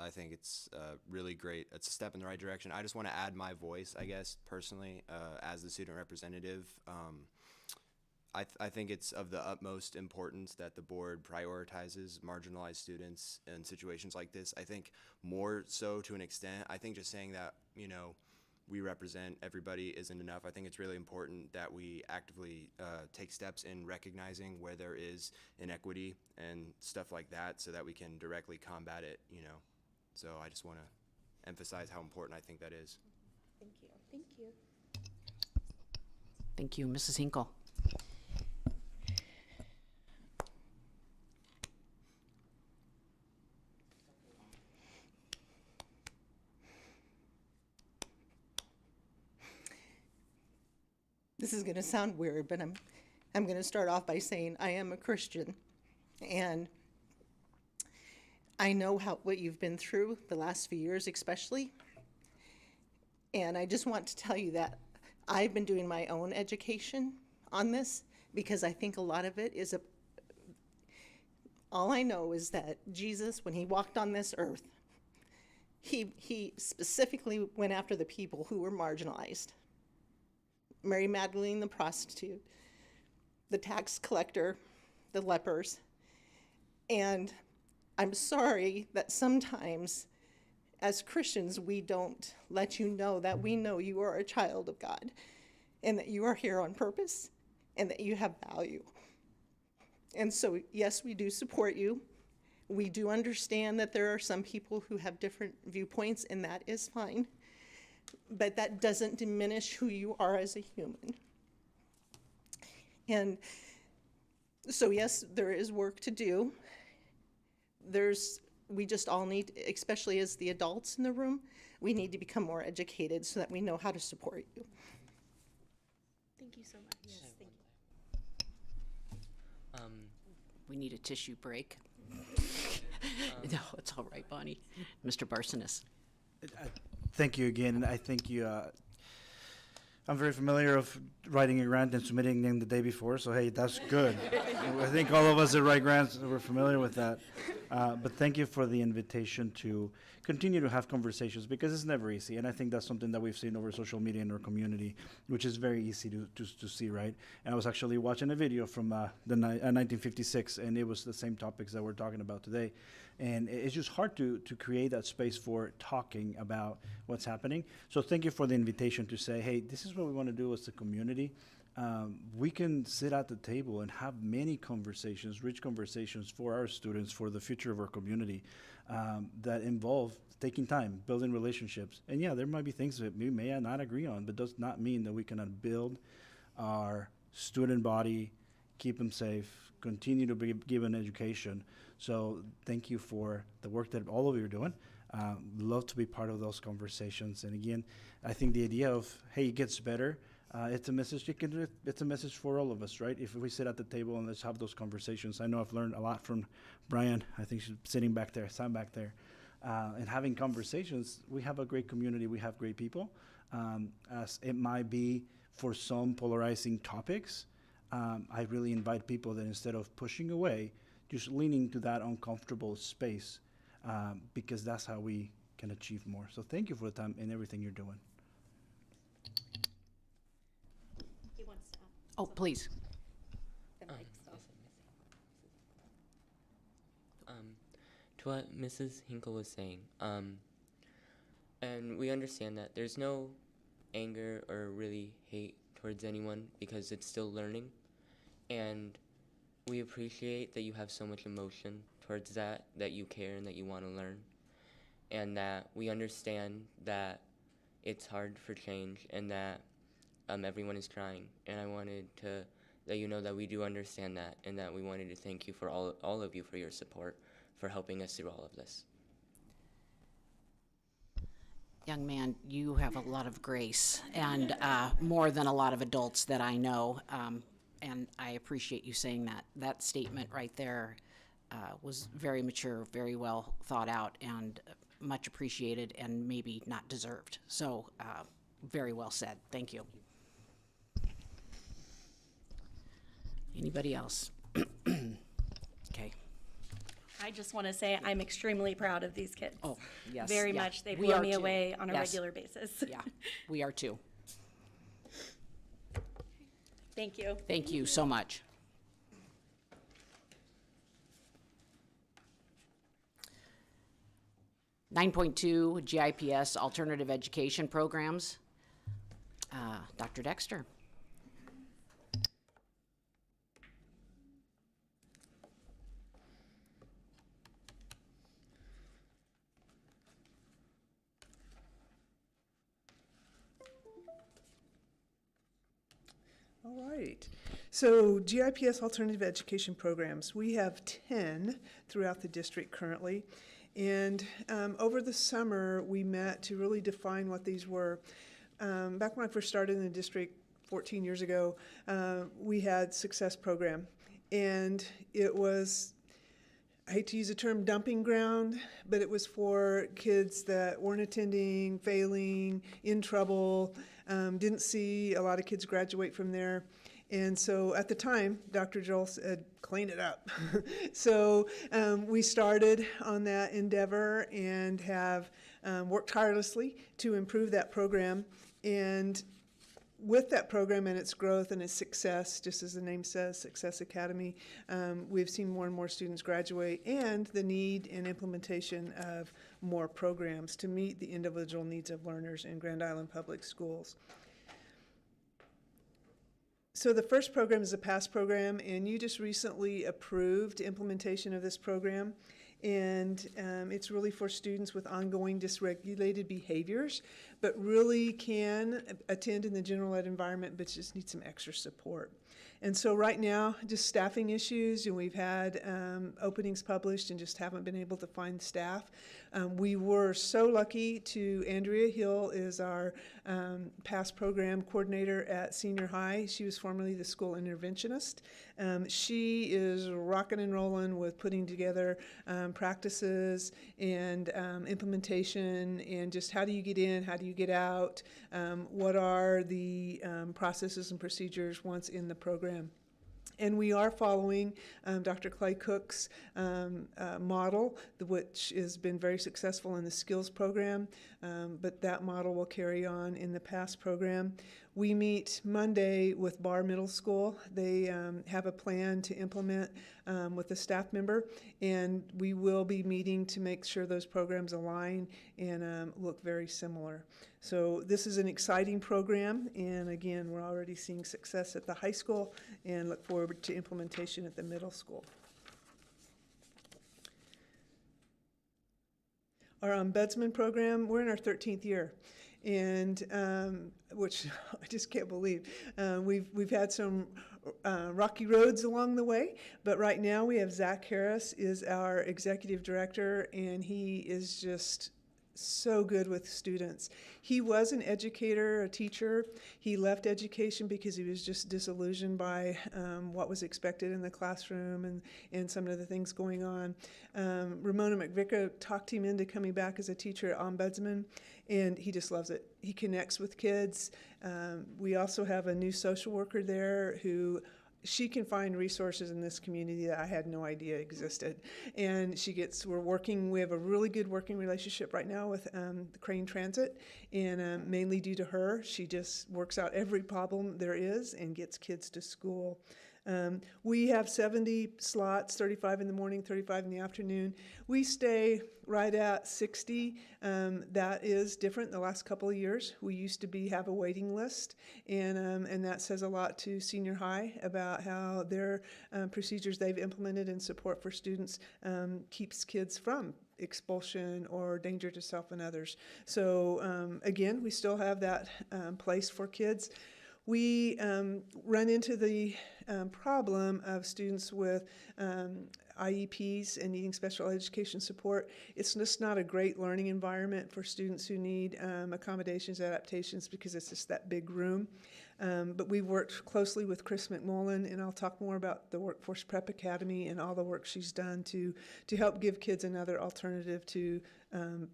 I think it's really great. It's a step in the right direction. I just want to add my voice, I guess, personally, as the student representative. I think it's of the utmost importance that the board prioritizes marginalized students in situations like this. I think more so to an extent. I think just saying that, you know, we represent everybody isn't enough. I think it's really important that we actively take steps in recognizing where there is inequity and stuff like that so that we can directly combat it, you know. So I just want to emphasize how important I think that is. Thank you. Thank you. Thank you. Mrs. Hinkle. This is going to sound weird, but I'm going to start off by saying I am a Christian, and I know what you've been through the last few years, especially. And I just want to tell you that I've been doing my own education on this, because I think a lot of it is all I know is that Jesus, when he walked on this earth, he specifically went after the people who were marginalized. Mary Magdalene, the prostitute, the tax collector, the lepers. And I'm sorry that sometimes as Christians, we don't let you know that we know you are a child of God and that you are here on purpose and that you have value. And so, yes, we do support you. We do understand that there are some people who have different viewpoints, and that is fine. But that doesn't diminish who you are as a human. And so, yes, there is work to do. We just all need, especially as the adults in the room, we need to become more educated so that we know how to support you. Thank you so much. Yes, thank you. We need a tissue break. No, it's all right, Bonnie. Mr. Barsonis. Thank you again, and I think you. I'm very familiar of writing a grant and submitting them the day before, so hey, that's good. I think all of us that write grants, we're familiar with that. But thank you for the invitation to continue to have conversations, because it's never easy, and I think that's something that we've seen over social media in our community, which is very easy to see, right? And I was actually watching a video from 1956, and it was the same topics that we're talking about today. And it's just hard to create that space for talking about what's happening. So thank you for the invitation to say, hey, this is what we want to do as a community. We can sit at the table and have many conversations, rich conversations for our students, for the future of our community, that involve taking time, building relationships. And yeah, there might be things that we may not agree on, but does not mean that we cannot build our student body, keep them safe, continue to give an education. So thank you for the work that all of you are doing. Love to be part of those conversations. And again, I think the idea of, hey, it gets better, it's a message. It's a message for all of us, right? If we sit at the table and let's have those conversations. I know I've learned a lot from Brian. I think she's sitting back there, Sam back there, and having conversations. We have a great community. We have great people. As it might be for some polarizing topics, I really invite people that instead of pushing away, just leaning to that uncomfortable space, because that's how we can achieve more. So thank you for the time and everything you're doing. He wants to. Oh, please. To what Mrs. Hinkle was saying, and we understand that there's no anger or really hate towards anyone because it's still learning, and we appreciate that you have so much emotion towards that you care and that you want to learn, and that we understand that it's hard for change and that everyone is trying. And I wanted to let you know that we do understand that, and that we wanted to thank you for all of you for your support, for helping us through all of this. Young man, you have a lot of grace, and more than a lot of adults that I know, and I appreciate you saying that. That statement right there was very mature, very well thought out, and much appreciated, and maybe not deserved. So very well said. Thank you. Anybody else? Okay. I just want to say I'm extremely proud of these kids. Oh, yes. Very yeah. much. They We blow are me too. away on a Yes. regular basis. Yeah, we are too. Thank you. Thank you so much. (9.2) GIPS Alternative Education Programs. Dr. Dexter. All right. So GIPS Alternative Education Programs, we have 10 throughout the district currently. And over the summer, we met to really define what these were. Back when I first started in the district 14 years ago, we had Success Program. And it was, I hate to use the term dumping ground, but it was for kids that weren't attending, failing, in trouble, didn't see a lot of kids graduate from there. And so at the time, Dr. Joel said, clean it up. So we started on that endeavor and have worked tirelessly to improve that program. And with that program and its growth and its success, just as the name says, Success Academy, we've seen more and more students graduate, and the need and implementation of more programs to meet the individual needs of learners in Grand Island Public Schools. So the first program is a PASS program, and you just recently approved implementation of this program. And it's really for students with ongoing dysregulated behaviors, but really can attend in the general ed environment, but just need some extra support. And so right now, just staffing issues, and we've had openings published and just haven't been able to find staff. We were so lucky to, Andrea Hill is our PASS program coordinator at senior high. She was formerly the school interventionist. She is rocking and rolling with putting together practices and implementation, and just how do you get in, how do you get out, what are the processes and procedures once in the program. And we are following Dr. Clay Cook's model, which has been very successful in the skills program, but that model will carry on in the PASS program. We meet Monday with Barr Middle School. They have a plan to implement with a staff member, and we will be meeting to make sure those programs align and look very similar. So this is an exciting program, and again, we're already seeing success at the high school and look forward to implementation at the middle school. Our ombudsman program, we're in our 13th year, and which I just can't believe. We've had some rocky roads along the way, but right now we have Zach Harris is our executive director, and he is just so good with students. He was an educator, a teacher. He left education because he was just disillusioned by what was expected in the classroom and some of the things going on. Ramona McVicker talked him into coming back as a teacher at Ombudsman, and he just loves it. He connects with kids. We also have a new social worker there who she can find resources in this community that I had no idea existed. And we have a really good working relationship right now with the Crane Transit, and mainly due to her, she just works out every problem there is and gets kids to school. We have 70 slots, 35 in the morning, 35 in the afternoon. We stay right at 60. That is different the last couple of years. We used to have a waiting list, and that says a lot to senior high about how their procedures they've implemented in support for students keeps kids from expulsion or danger to self and others. So again, we still have that place for kids. We run into the problem of students with IEPs and needing special education support. It's just not a great learning environment for students who need accommodations, adaptations, because it's just that big room. But we worked closely with Chris McMullen, and I'll talk more about the Workforce Prep Academy and all the work she's done to help give kids another alternative to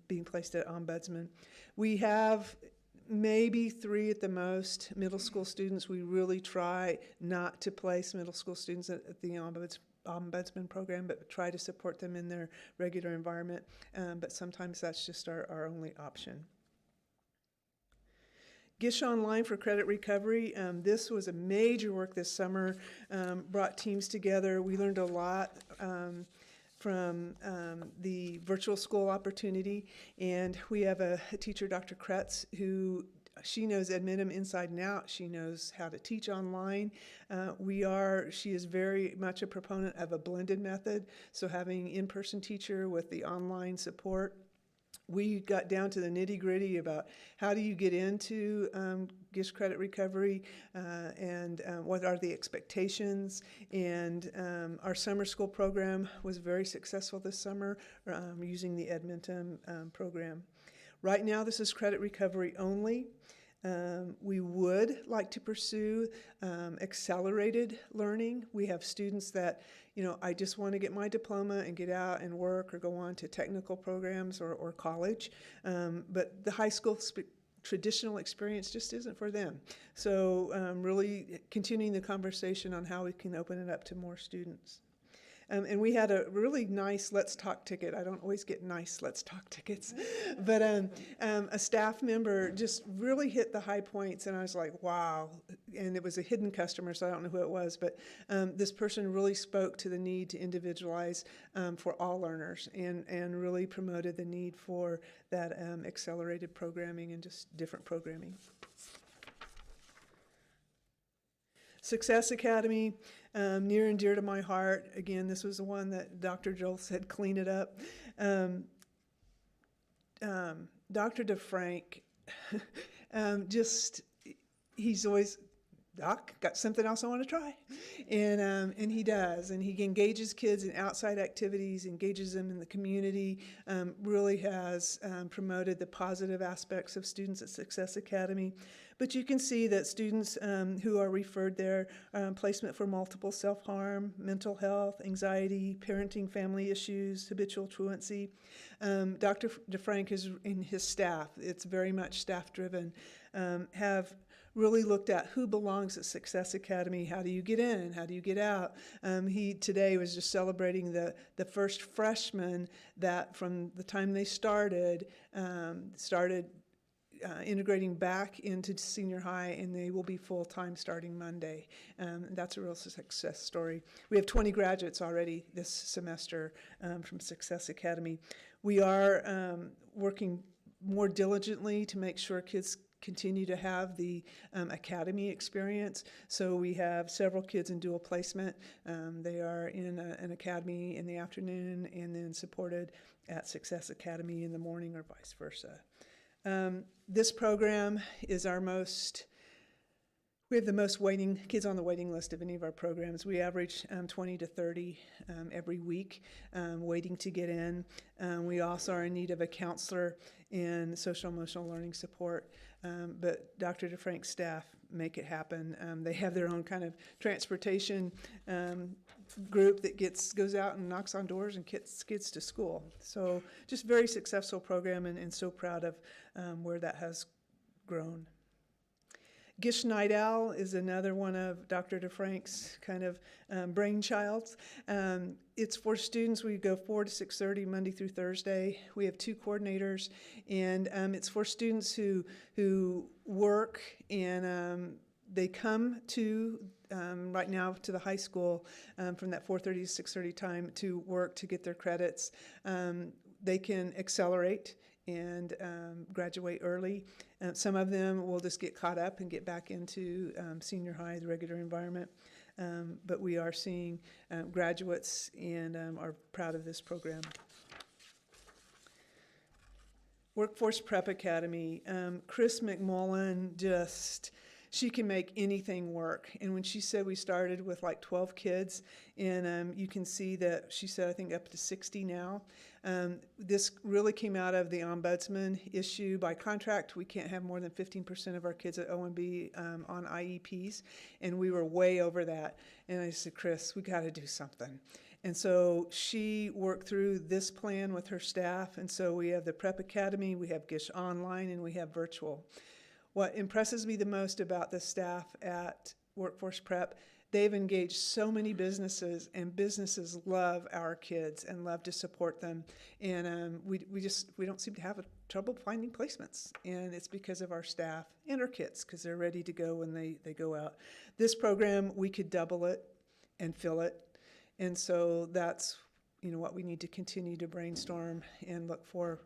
being placed at Ombudsman. We have maybe 3 at the most middle school students. We really try not to place middle school students at the Ombudsman program, but try to support them in their regular environment. But sometimes that's just our only option. GISH Online for Credit Recovery. This was a major work this summer, brought teams together. We learned a lot from the virtual school opportunity, and we have a teacher, Dr. Kretz, who she knows Edmentum inside and out. She knows how to teach online. She is very much a proponent of a blended method, so having in-person teacher with the online support. We got down to the nitty-gritty about how do you get into GISH credit recovery and what are the expectations. And our summer school program was very successful this summer using the Edmentum program. Right now, this is credit recovery only. We would like to pursue accelerated learning. We have students that, I just want to get my diploma and get out and work or go on to technical programs or college. But the high school traditional experience just isn't for them. So really continuing the conversation on how we can open it up to more students. And we had a really nice Let's Talk ticket. I don't always get nice Let's Talk tickets. But a staff member just really hit the high points, and I was like, wow. And it was a hidden customer, so I don't know who it was. But this person really spoke to the need to individualize for all learners and really promoted the need for that accelerated programming and just different programming. Success Academy, near and dear to my heart. Again, this was the one that Dr. Joel said, clean it up. Dr. DeFrank, he's always, Doc, got something else I want to try. And he does. And he engages kids in outside activities, engages them in the community, really has promoted the positive aspects of students at Success Academy. But you can see that students who are referred there, placement for multiple self-harm, mental health, anxiety, parenting, family issues, habitual truancy. Dr. DeFrank and his staff, it's very much staff-driven, have really looked at who belongs at Success Academy. How do you get in? How do you get out? He today was just celebrating the first freshmen that from the time they started integrating back into senior high, and they will be full-time starting Monday. That's a real success story. We have 20 graduates already this semester from Success Academy. We are working more diligently to make sure kids continue to have the academy experience. So we have several kids in dual placement. They are in an academy in the afternoon and then supported at Success Academy in the morning or vice versa. This program is we have the most kids on the waiting list of any of our programs. We average 20 to 30 every week waiting to get in. We also are in need of a counselor and social emotional learning support. But Dr. DeFrank's staff make it happen. They have their own kind of transportation group that goes out and knocks on doors and gets kids to school. So just very successful program, and so proud of where that has grown. Gish Night Owl is another one of Dr. DeFrank's kind of brainchilds. It's for students. We go 4 to 6:30 Monday through Thursday. We have 2 coordinators, and it's for students who work, and they come to right now to the high school from that 4:30 to 6:30 time to work to get their credits. They can accelerate and graduate early. Some of them will just get caught up and get back into senior high, the regular environment. But we are seeing graduates and are proud of this program. Workforce Prep Academy. Chris McMullen she can make anything work. And when she said we started with like 12 kids, and you can see that she said, I think up to 60 now. This really came out of the ombudsman issue. By contract, we can't have more than 15% of our kids at OMB on IEPs, and we were way over that. And I said, Chris, we got to do something. And so she worked through this plan with her staff, and so we have the Prep Academy, we have GISH Online, and we have virtual. What impresses me the most about the staff at Workforce Prep, they've engaged so many businesses, and businesses love our kids and love to support them. And we don't seem to have trouble finding placements. And it's because of our staff and our kids, because they're ready to go when they go out. This program, we could double it and fill it. And so that's what we need to continue to brainstorm and look for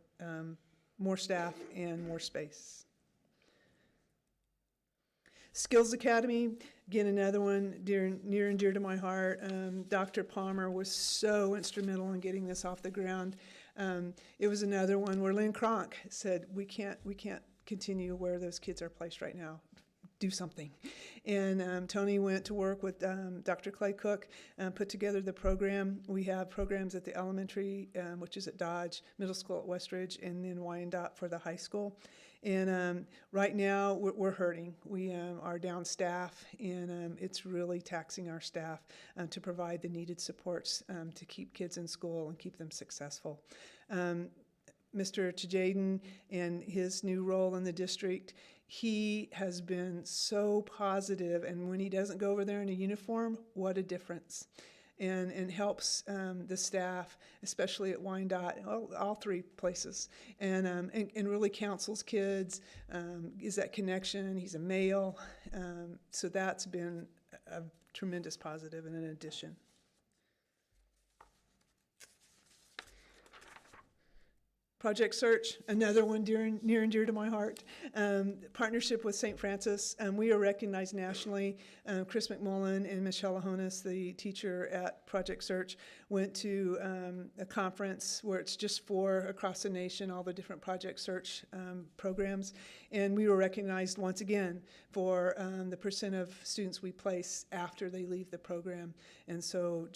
more staff and more space. Skills Academy, again, another one near and dear to my heart. Dr. Palmer was so instrumental in getting this off the ground. It was another one where Lynn Cronk said, we can't continue where those kids are placed right now. Do something. And Tony went to work with Dr. Clay Cook, put together the program. We have programs at the elementary, which is at Dodge, middle school at Westridge, and then Wyandotte for the high school. And right now we're hurting. We are down staff, and it's really taxing our staff to provide the needed supports to keep kids in school and keep them successful. Mr. Chajaden and his new role in the district, he has been so positive, and when he doesn't go over there in a uniform, what a difference. And helps the staff, especially at Wyandotte, all 3 places, and really counsels kids, is that connection. He's a male, so that's been a tremendous positive and an addition. Project Search, another one near and dear to my heart. Partnership with St. Francis. We are recognized nationally. Chris McMullen and Michelle Ahonis, the teacher at Project Search, went to a conference where it's just for across the nation, all the different Project Search programs. And we were recognized once again for the percent of students we place after they leave the program. And so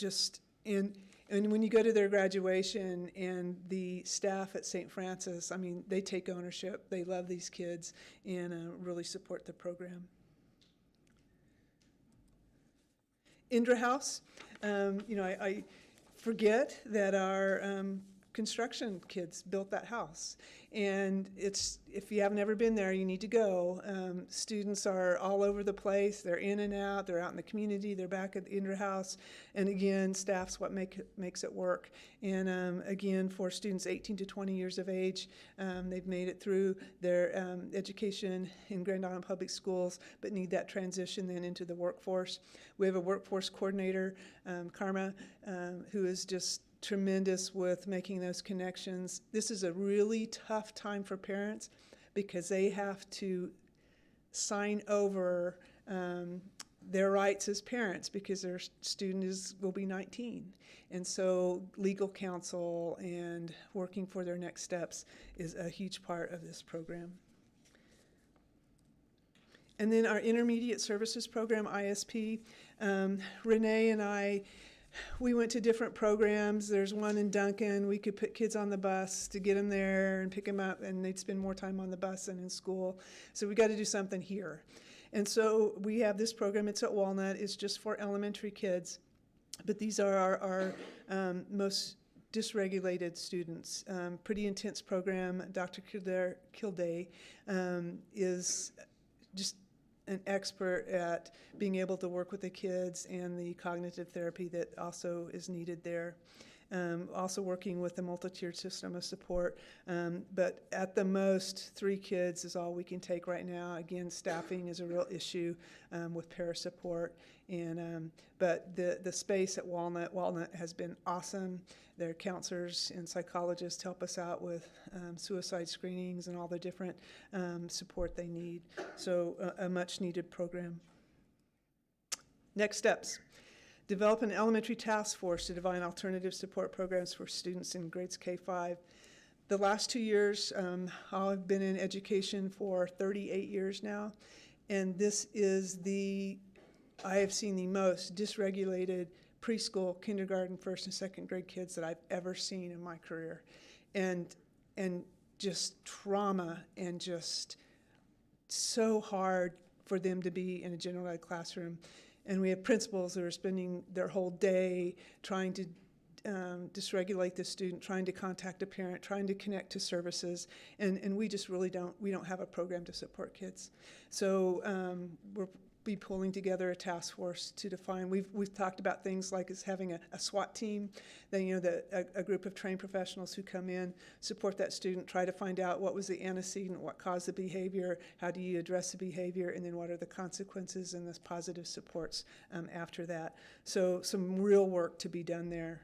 and when you go to their graduation, and the staff at St. Francis, I mean, they take ownership. They love these kids and really support the program. Indra House, I forget that our construction kids built that house. And it's, if you haven't ever been there, you need to go. Students are all over the place. They're in and out. They're out in the community. They're back at the Indoor House. And again, staff's what makes it work. And again, for students 18 to 20 years of age, they've made it through their education in Grand Island Public Schools, but need that transition then into the workforce. We have a workforce coordinator, Karma, who is just tremendous with making those connections. This is a really tough time for parents because they have to sign over their rights as parents because their student will be 19. And so legal counsel and working for their next steps is a huge part of this program. And then our Intermediate Services Program, ISP, Renee and I, we went to different programs. There's one in Duncan. We could put kids on the bus to get them there and pick them up, and they'd spend more time on the bus than in school. So we got to do something here. And so we have this program. It's at Walnut. It's just for elementary kids. But these are our most dysregulated students. Pretty intense program. Dr. Kilday is just an expert at being able to work with the kids and the cognitive therapy that also is needed there. Also working with the multi-tiered system of support, but at the most 3 kids is all we can take right now. Again, staffing is a real issue with para support, and but the space at Walnut has been awesome. Their counselors and psychologists help us out with suicide screenings and all the different support they need. So a much needed program. Next steps. Develop an elementary task force to define alternative support programs for students in grades K-5. The last 2 years, I've been in education for 38 years now, and this is I have seen the most dysregulated preschool, kindergarten, first and second grade kids that I've ever seen in my career. And just trauma, and just so hard for them to be in a general ed classroom. And we have principals that are spending their whole day trying to dysregulate the student, trying to contact a parent, trying to connect to services, and we just really don't have a program to support kids. So we'll be pulling together a task force to define. We've talked about things like as having a SWAT team, a group of trained professionals who come in, support that student, try to find out what was the antecedent, what caused the behavior, how do you address the behavior, and then what are the consequences and the positive supports after that. So some real work to be done there.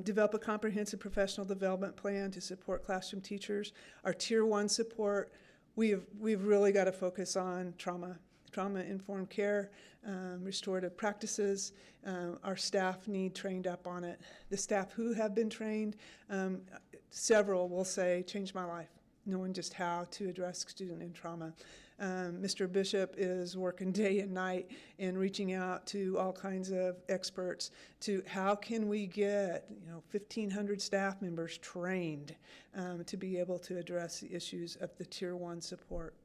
Develop a comprehensive professional development plan to support classroom teachers. Our Tier 1 support, we've really got to focus on trauma-informed care, restorative practices. Our staff need trained up on it. The staff who have been trained, several will say, changed my life, knowing just how to address student and trauma. Mr. Bishop is working day and night and reaching out to all kinds of experts to how can we get 1,500 staff members trained to be able to address the issues of the Tier 1 support.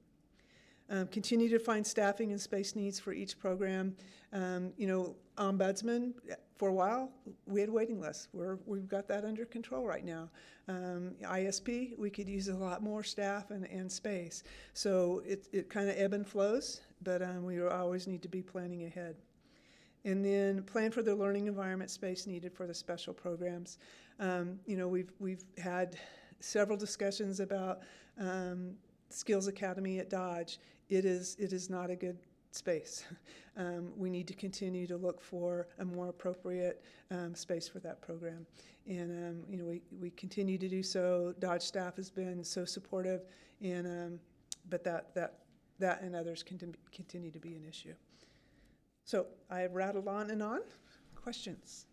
Continue to find staffing and space needs for each program. Ombudsman, for a while, we had waiting lists. We've got that under control right now. ISP, we could use a lot more staff and space. So it kind of ebb and flows, but we always need to be planning ahead. And then plan for the learning environment space needed for the special programs. We've had several discussions about Skills Academy at Dodge. It is not a good space. We need to continue to look for a more appropriate space for that program. And we continue to do so. Dodge staff has been so supportive, and but that and others continue to be an issue. So I have rattled on and on. Questions?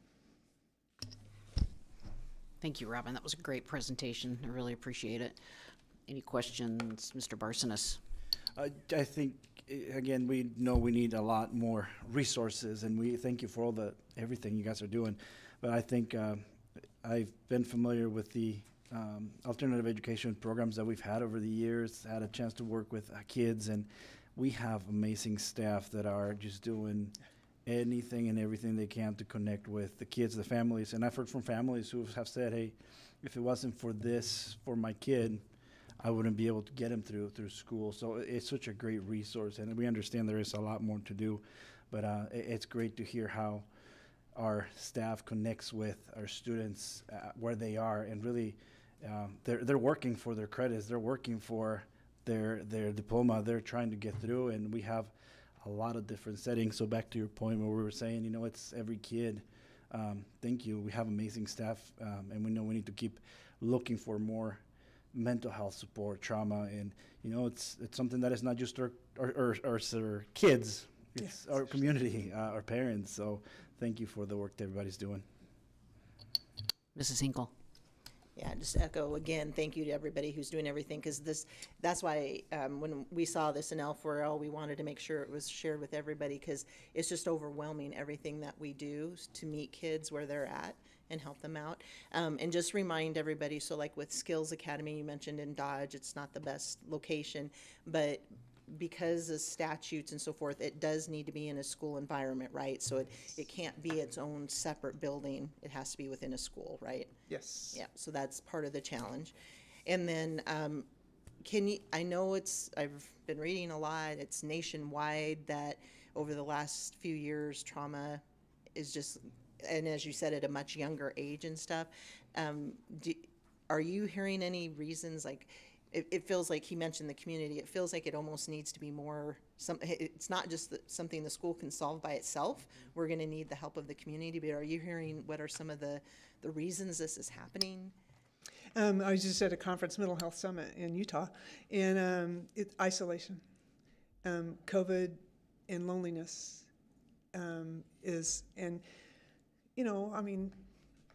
Thank you, Robin. That was a great presentation. I really appreciate it. Any questions, Mr. Barsonis? I think, again, we know we need a lot more resources, and we thank you for everything you guys are doing. But I think I've been familiar with the alternative education programs that we've had over the years, had a chance to work with kids, and we have amazing staff that are just doing anything and everything they can to connect with the kids, the families. And I've heard from families who have said, hey, if it wasn't for this, for my kid, I wouldn't be able to get him through school. So it's such a great resource, and we understand there is a lot more to do, but it's great to hear how our staff connects with our students where they are, and really they're working for their credits, they're working for their diploma, they're trying to get through, and we have a lot of different settings. So back to your point where we were saying, it's every kid. Thank you. We have amazing staff, and we know we need to keep looking for more mental health support, trauma, and it's something that is not just our kids, it's our community, our parents. So thank you for the work that everybody's doing. Mrs. Hinkle. Yeah, just echo again, thank you to everybody who's doing everything, because that's why when we saw this in L4L, we wanted to make sure it was shared with everybody, because it's just overwhelming, everything that we do to meet kids where they're at and help them out. And just remind everybody, so like with Skills Academy, you mentioned in Dodge, it's not the best location, but because of statutes and so forth, it does need to be in a school environment, right? So it can't be its own separate building. It has to be within a school, right? Yes. Yeah, so that's part of the challenge. And then I know I've been reading a lot, it's nationwide that over the last few years, trauma is just, and as you said, at a much younger age and stuff. Are you hearing any reasons, like, it feels like he mentioned the community. It feels like it almost needs to be more, it's not just something the school can solve by itself. We're going to need the help of the community. But are you hearing what are some of the reasons this is happening? I was just at a conference, Mental Health Summit in Utah, and isolation, COVID, and loneliness is, and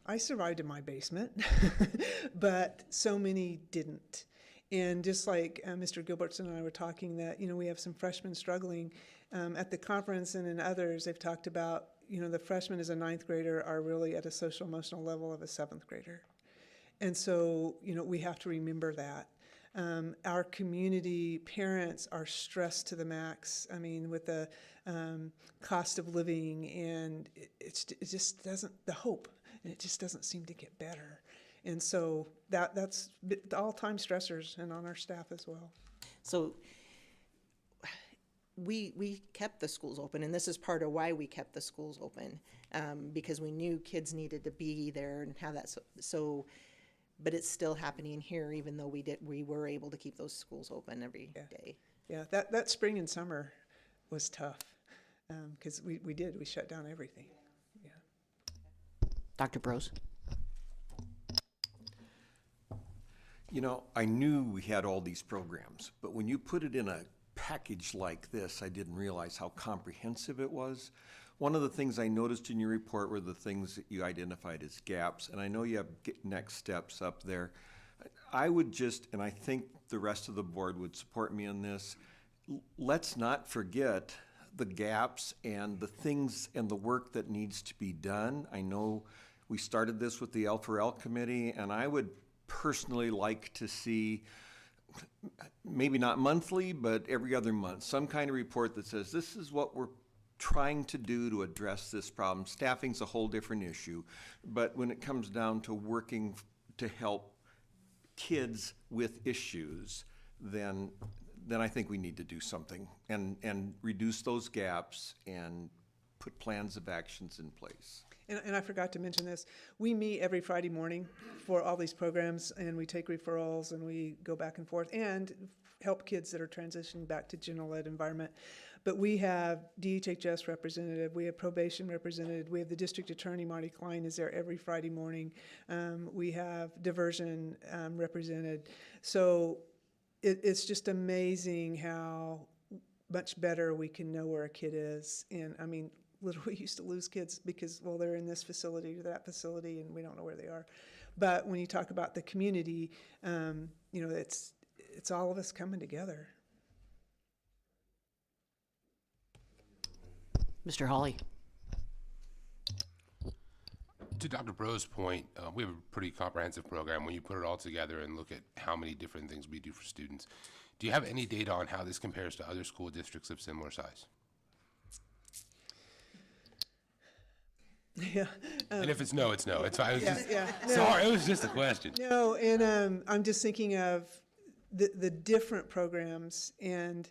I survived in my basement, but so many didn't. And just like Mr. Gilbertson and I were talking, that we have some freshmen struggling at the conference, and in others they've talked about the freshmen as a 9th grader are really at a social emotional level of a 7th grader, and so we have to remember that. Our community parents are stressed to the max. I mean, with the cost of living, and it just doesn't, the hope, and it just doesn't seem to get better. And so that's all-time stressors, and on our staff as well. So we kept the schools open, and this is part of why we kept the schools open, because we knew kids needed to be there and have that. So but it's still happening here, even though we were able to keep those schools open every day. Yeah, that spring and summer was tough, because we shut down everything. Yeah. Dr. Brose. I knew we had all these programs, but when you put it in a package like this, I didn't realize how comprehensive it was. One of the things I noticed in your report were the things that you identified as gaps, and I know you have next steps up there. I would just, and I think the rest of the board would support me in this, let's not forget the gaps and the things and the work that needs to be done. I know we started this with the L4L committee, and I would personally like to see, maybe not monthly, but every other month, some kind of report that says this is what we're trying to do to address this problem. Staffing's a whole different issue, but when it comes down to working to help kids with issues, then I think we need to do something and reduce those gaps and put plans of actions in place. And I forgot to mention this. We meet every Friday morning for all these programs, and we take referrals, and we go back and forth and help kids that are transitioning back to general ed environment. But we have DHHS representative, we have probation representative, we have the district attorney, Marty Klein, is there every Friday morning. We have diversion represented. So it's just amazing how much better we can know where a kid is. And I mean, literally used to lose kids because, well, they're in this facility or that facility and we don't know where they are. But when you talk about the community, it's all of us coming together. Mr. Hawley. To Dr. Bro's point, we have a pretty comprehensive program when you put it all together and look at how many different things we do for students. Do you have any data on how this compares to other school districts of similar size? Yeah. And if it's no, it's no. It's fine. It was Yeah, just, yeah. No. sorry, it was just a question. No, and I'm just thinking of the different programs and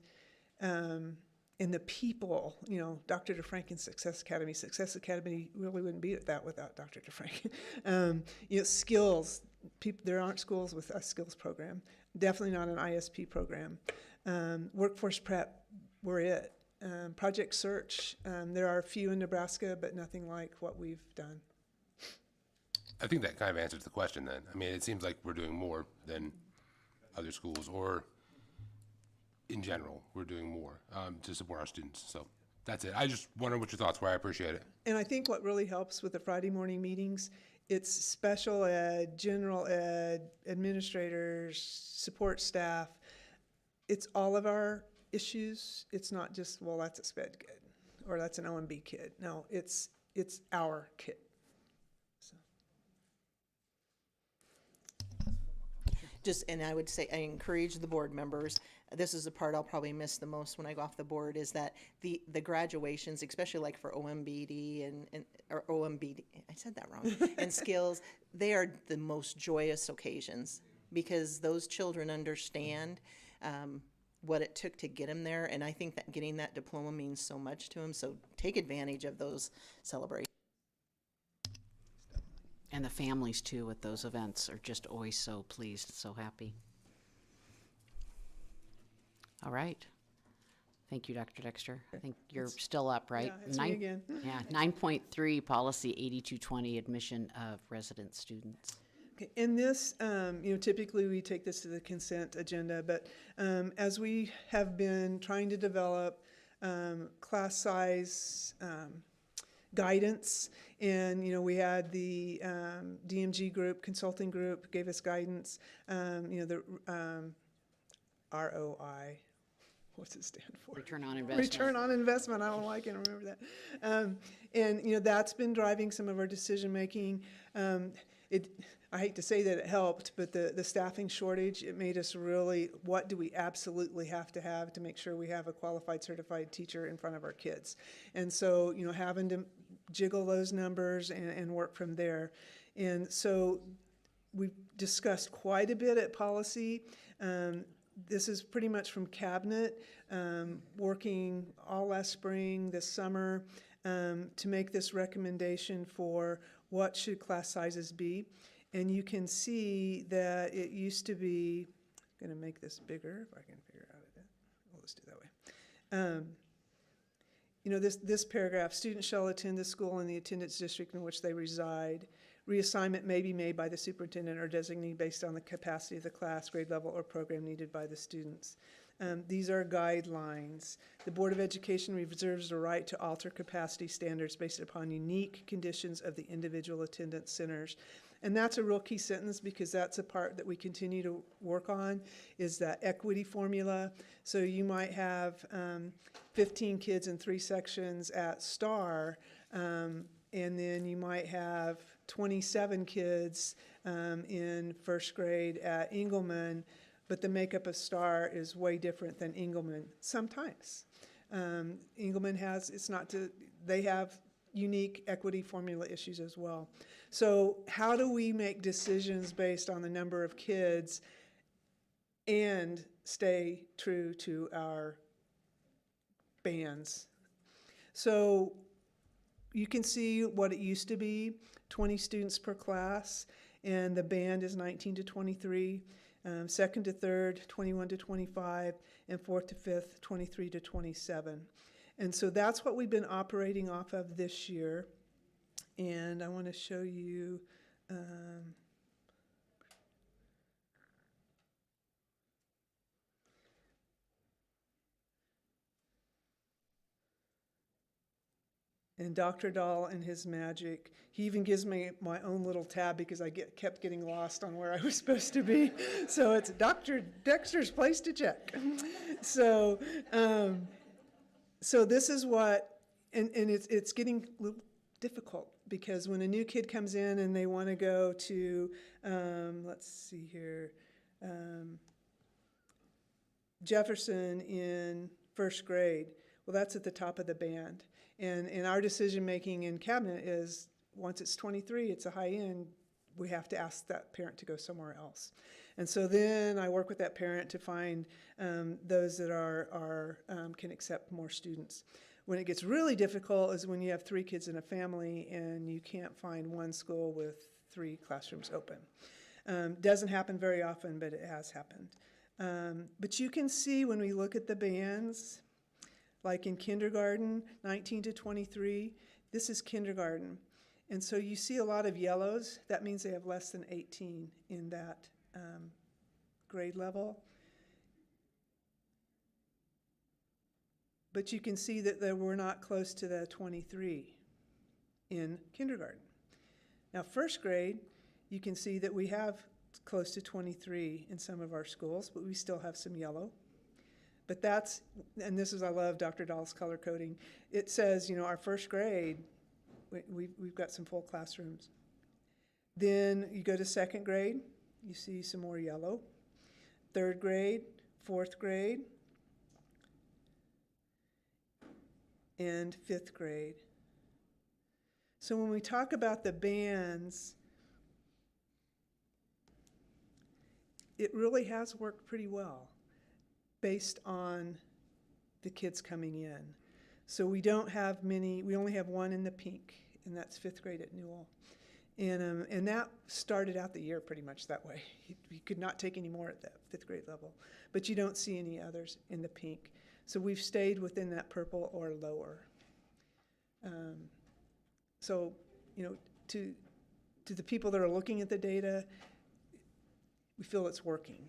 the people, you know, Dr. DeFranken's Success Academy. Success Academy really wouldn't be that without Dr. DeFranken. You know, skills. There aren't schools with a skills program. Definitely not an ISP program. Workforce prep, we're it. Project Search, there are a few in Nebraska, but nothing like what we've done. I think that kind of answers the question then. I mean, it seems like we're doing more than other schools, or in general, we're doing more to support our students. So that's it. I just wonder what your thoughts were. I appreciate it. And I think what really helps with the Friday morning meetings, it's special ed, general ed, administrators, support staff. It's all of our issues. It's not just, well, that's a SPED kid or that's an OMB kid. No, it's our kid. So. Just, and I would say, I encourage the board members, this is the part I'll probably miss the most when I go off the board, is that the graduations, especially like for OMBD or OMBD, I said that wrong, and skills, they are the most joyous occasions because those children understand what it took to get them there, and I think that getting that diploma means so much to them, so take advantage of those celebrations. And the families too with those events are just always so pleased, so happy. All right. Thank you, Dr. Dexter. I think you're still up, right? Yeah, it's me again. Yeah, 9.3, policy 8220, admission of resident students. Okay, in this, you know, typically we take this to the consent agenda, but as we have been trying to develop class size guidance, and you know, we had the DMG group, consulting group, gave us guidance. You know, the ROI. What's it stand for? Return on investment. Return on investment. I don't know why I can't remember that. And you know, that's been driving some of our decision making. I hate to say that it helped, but the staffing shortage, it made us really, what do we absolutely have to make sure we have a qualified certified teacher in front of our kids? And so, you know, having to jiggle those numbers and work from there. And so we've discussed quite a bit at policy. This is pretty much from cabinet, working all last spring, this summer, to make this recommendation for what should class sizes be. And you can see that it used to be, I'm going to make this bigger if I can figure out it. We'll just do it that way. You know, this paragraph, students shall attend the school in the attendance district in which they reside. Reassignment may be made by the superintendent or designee based on the capacity of the class, grade level, or program needed by the students. These are guidelines. The Board of Education reserves the right to alter capacity standards based upon unique conditions of the individual attendance centers. And that's a real key sentence because that's a part that we continue to work on, is that equity formula. So you might have 15 kids in 3 sections at Star, and then you might have 27 kids in first grade at Engelman, but the makeup of Star is way different than Engelman sometimes. Engelman has, they have unique equity formula issues as well. So how do we make decisions based on the number of kids and stay true to our bands? So you can see what it used to be, 20 students per class, and the band is 19 to 23, second to third, 21 to 25, and fourth to fifth, 23 to 27. And so that's what we've been operating off of this year. And I want to show you and Dr. Dahl and his magic. He even gives me my own little tab because I kept getting lost on where I was supposed to be. So it's Dr. Dexter's place to check. So so this is what, and it's getting a little difficult because when a new kid comes in and they want to go to, let's see here, Jefferson in first grade, well, that's at the top of the band. And our decision making in cabinet is once it's 23, it's a high end, we have to ask that parent to go somewhere else. And so then I work with that parent to find those that can accept more students. When it gets really difficult is when you have 3 kids in a family and you can't find one school with 3 classrooms open. Doesn't happen very often, but it has happened. But you can see when we look at the bands, like in kindergarten, 19 to 23, this is kindergarten. And so you see a lot of yellows. That means they have less than 18 in that grade level. But you can see that we're not close to the 23 in kindergarten. Now, first grade, you can see that we have close to 23 in some of our schools, but we still have some yellow. But that's, and this is, I love Dr. Dahl's color coding. It says, our first grade, we've got some full classrooms. Then you go to second grade, you see some more yellow. Third grade, fourth grade, and fifth grade. So when we talk about the bands, it really has worked pretty well based on the kids coming in. So we don't have many, we only have one in the pink, and that's fifth grade at Newell. And that started out the year pretty much that way. You could not take any more at that fifth grade level, but you don't see any others in the pink. So we've stayed within that purple or lower. So, to the people that are looking at the data, we feel it's working.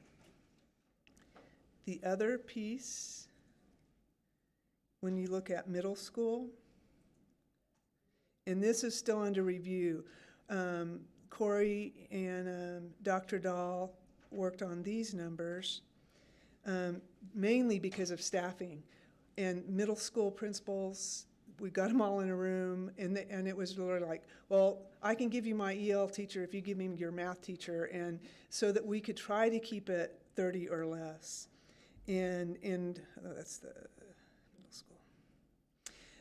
The other piece, when you look at middle school, and this is still under review, Corey and Dr. Dahl worked on these numbers, mainly because of staffing. And middle school principals, we got them all in a room, and it was literally like, well, I can give you my EL teacher if you give me your math teacher, and so that we could try to keep it 30 or less. And that's the middle school.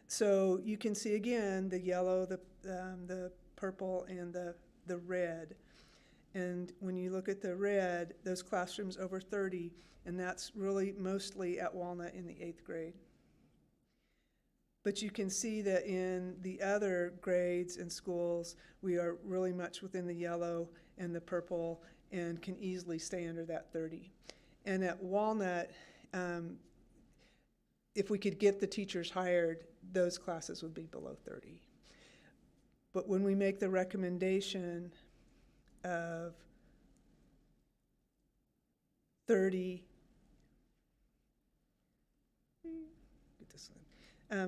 So you can see again the yellow, the purple, and the red. And when you look at the red, those classrooms over 30, and that's really mostly at Walnut in the 8th grade. But you can see that in the other grades and schools, we are really much within the yellow and the purple and can easily stay under that 30. And at Walnut, if we could get the teachers hired, those classes would be below 30. But when we make the recommendation of 30,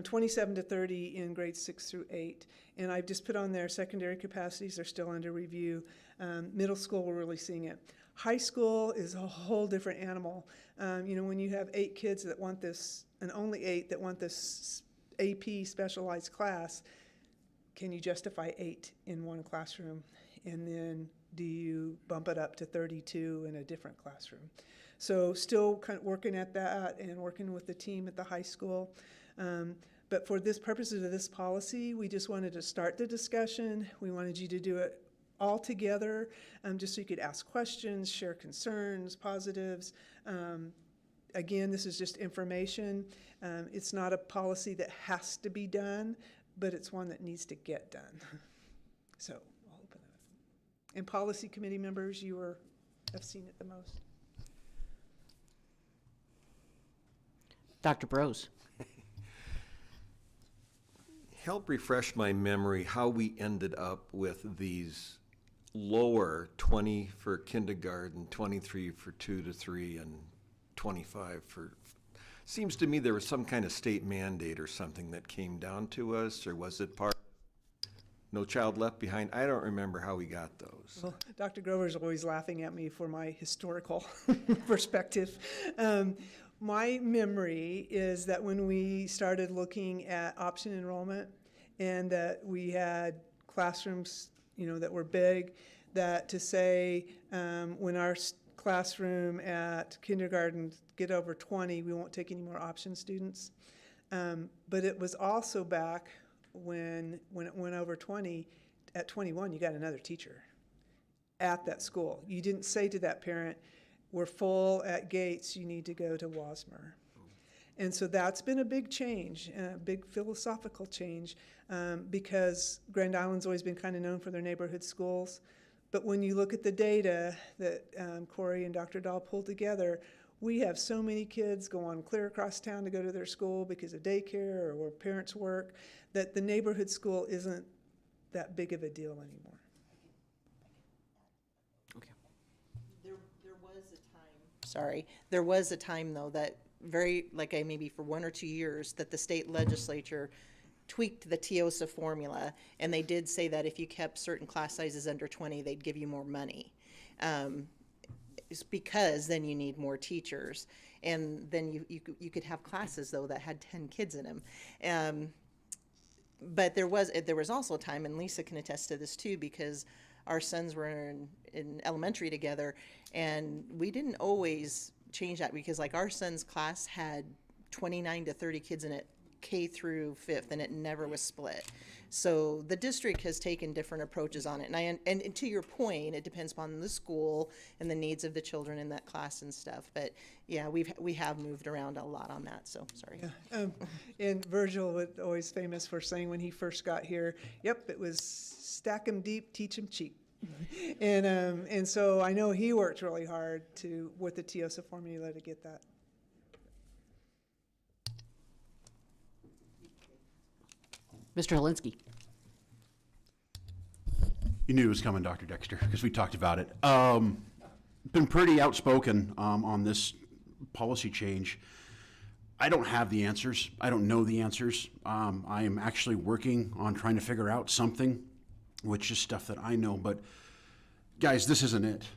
27 to 30 in grades 6 through 8. And I've just put on there secondary capacities are still under review. Middle school, we're really seeing it. High school is a whole different animal. When you have 8 kids that want this, and only 8 that want this AP specialized class, can you justify 8 in one classroom? And then do you bump it up to 32 in a different classroom? So still kind of working at that and working with the team at the high school. But for this purposes of this policy, we just wanted to start the discussion. We wanted you to do it all together, just so you could ask questions, share concerns, positives. Again, this is just information. It's not a policy that has to be done, but it's one that needs to get done. So I'll open it up. And policy committee members, you have seen it the most. Dr. Brose. Help refresh my memory how we ended up with these lower 20 for kindergarten, 23 for 2 to 3, and 25 for, seems to me there was some kind of state mandate or something that came down to us, or was it part, No Child Left Behind? I don't remember how we got those. Well, Dr. Grover's always laughing at me for my historical perspective. My memory is that when we started looking at option enrollment and that we had classrooms, that were big, that to say when our classroom at kindergarten get over 20, we won't take any more option students. But it was also back when it went over 20, at 21, you got another teacher at that school. You didn't say to that parent, we're full at Gates, you need to go to Wasmer. And so that's been a big change, a big philosophical change, because Grand Island's always been kind of known for their neighborhood schools. But when you look at the data that Corey and Dr. Dahl pulled together, we have so many kids go on clear across town to go to their school because of daycare or where parents work, that the neighborhood school isn't that big of a deal anymore. There was a time though that maybe for 1 or 2 years that the state legislature tweaked the TIOSA formula, and they did say that if you kept certain class sizes under 20, they'd give you more money. It's because then you need more teachers, and then you could have classes though that had 10 kids in them. But there was also a time, and Lisa can attest to this too, because our sons were in elementary together, and we didn't always change that, because like our son's class had 29 to 30 kids in it, K through 5th, and it never was split. So the district has taken different approaches on it, and to your point, it depends upon the school and the needs of the children in that class and stuff. But yeah, we have moved around a lot on that. So sorry. Yeah. And Virgil was always famous for saying when he first got here, "Yep, it was stack 'em deep, teach 'em cheap." And so I know he worked really hard with the TIOSA formula to get that. Mr. Helinski. You knew it was coming, Dr. Dexter, because we talked about it. Been pretty outspoken on this policy change. I don't have the answers. I don't know the answers. I am actually working on trying to figure out something, which is stuff that I know. But guys, this isn't it.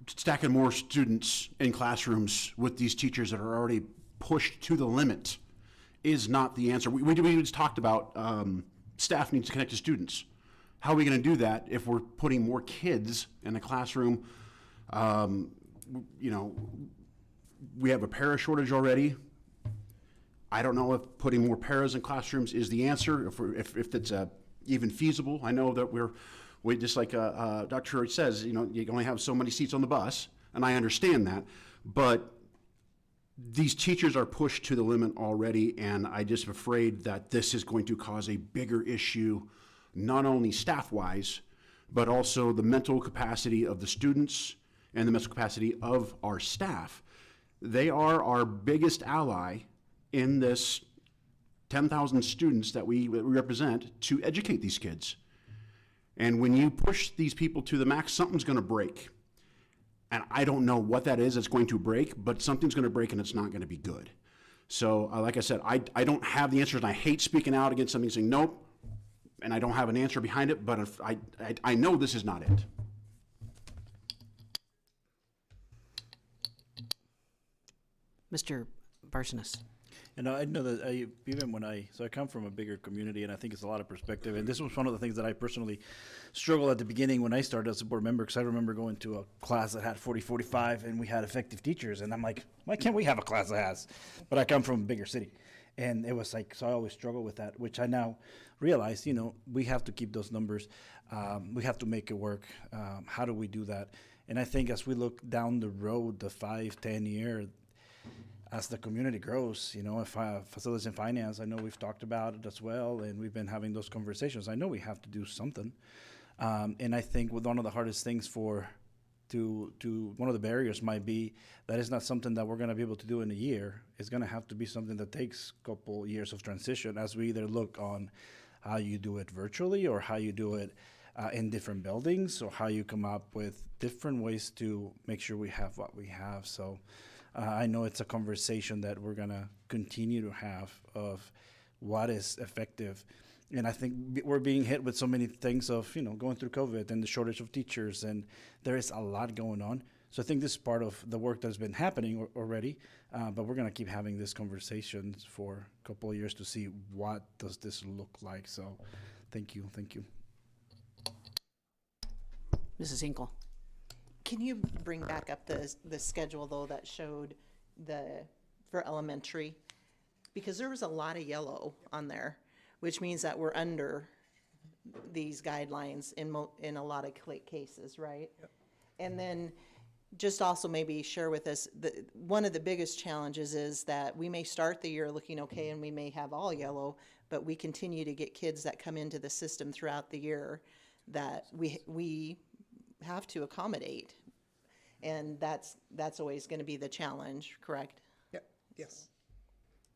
Stacking more students in classrooms with these teachers that are already pushed to the limit is not the answer. We just talked about staff needs to connect to students. How are we going to do that if we're putting more kids in a classroom? We have a para shortage already. I don't know if putting more paras in classrooms is the answer, if it's even feasible. I know that we just like Dr. Church says, you only have so many seats on the bus, and I understand that, but these teachers are pushed to the limit already, and I just am afraid that this is going to cause a bigger issue, not only staff-wise, but also the mental capacity of the students and the mental capacity of our staff. They are our biggest ally in this 10,000 students that we represent to educate these kids. And when you push these people to the max, something's going to break. And I don't know what that is that's going to break, but something's going to break and it's not going to be good. So like I said, I don't have the answers, and I hate speaking out against something saying nope, and I don't have an answer behind it, but if I know this is not it. Mr. Barsonas. I know that I come from a bigger community, and I think it's a lot of perspective. And this was one of the things that I personally struggled at the beginning when I started as a board member, because I remember going to a class that had 40, 45, and we had effective teachers. And I'm like, why can't we have a class that has? But I come from a bigger city. And it was like, so I always struggle with that, which I now realize, we have to keep those numbers. We have to make it work. How do we do that? And I think as we look down the road, the 5, 10 year, as the community grows, if facilities and finance, I know we've talked about it as well, and we've been having those conversations. I know we have to do something. And I think one of the hardest things one of the barriers might be that it's not something that we're going to be able to do in a year. It's going to have to be something that takes a couple years of transition, as we either look on how you do it virtually, or how you do it in different buildings, or how you come up with different ways to make sure we have what we have. So I know it's a conversation that we're going to continue to have of what is effective. And I think we're being hit with so many things of, going through COVID and the shortage of teachers, and there is a lot going on. So I think this is part of the work that's been happening already, but we're going to keep having these conversations for a couple of years to see what does this look like. So thank you. Mrs. Hinkle. Can you bring back up the schedule though that showed for elementary? Because there was a lot of yellow on there, which means that we're under these guidelines in a lot of cases, right? And then just also maybe share with us, one of the biggest challenges is that we may start the year looking okay and we may have all yellow, but we continue to get kids that come into the system throughout the year that we have to accommodate. And that's always going to be the challenge, correct? Yep, yes.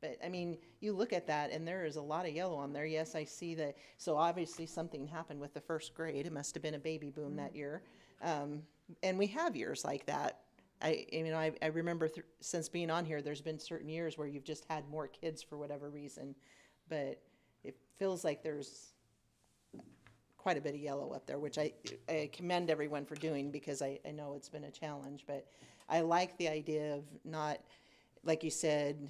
But I mean, you look at that and there is a lot of yellow on there. Yes, I see that. So obviously something happened with the first grade. It must have been a baby boom that year. And we have years like that. I remember since being on here, there's been certain years where you've just had more kids for whatever reason. But it feels like there's quite a bit of yellow up there, which I commend everyone for doing because I know it's been a challenge. But I like the idea of not, like you said,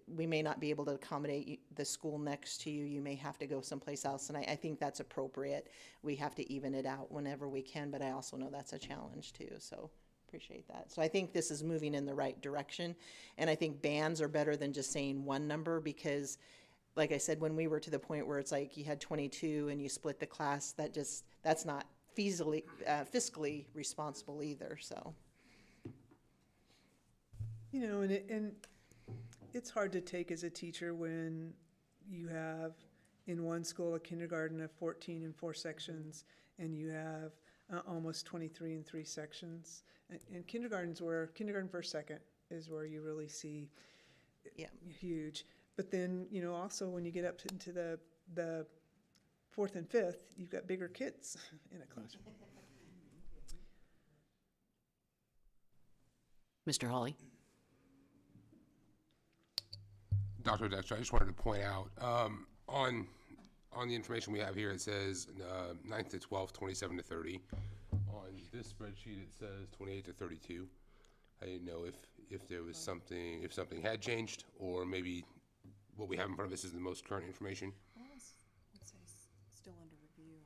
we may not be able to accommodate the school next to you. You may have to go someplace else. And I think that's appropriate. We have to even it out whenever we can, but I also know that's a challenge too. So appreciate that. So I think this is moving in the right direction. And I think bands are better than just saying one number because, like I said, when we were to the point where it's like you had 22 and you split the class, that's not fiscally responsible either. So, You know, and it's hard to take as a teacher when you have in one school a kindergarten of 14 in 4 sections and you have almost 23 in 3 sections. And kindergarten first, second is where you really see huge. But then, you know, also when you get up into the 4th and 5th, you've got bigger kids in a classroom. Mr. Hawley? Dr. Dexter, I just wanted to point out, on the information we have here, it says 9th to 12th, 27 to 30. On this spreadsheet, it says 28 to 32. I didn't know if there was something, if something had changed, or maybe what we have in front of us is the most current information. It says still under review.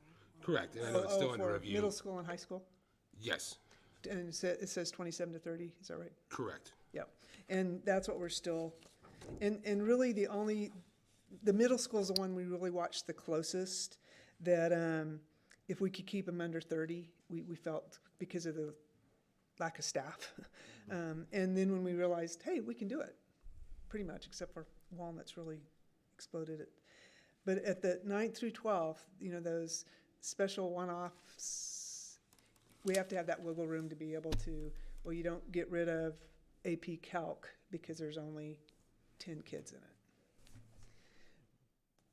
Correct, and I know it's still under for review. middle school and high school? Yes, And it says 27 to 30, is that right? correct. Yep. And that's what we're still, and really the middle school is the one we really watched the closest, that if we could keep them under 30, we felt because of the lack of staff. And then when we realized, hey, we can do it, pretty much, except for Walnut's really exploded it. But at the 9th through 12th, you know, those special one-offs, we have to have that wiggle room to be able to, well, you don't get rid of AP Calc because there's only 10 kids in it.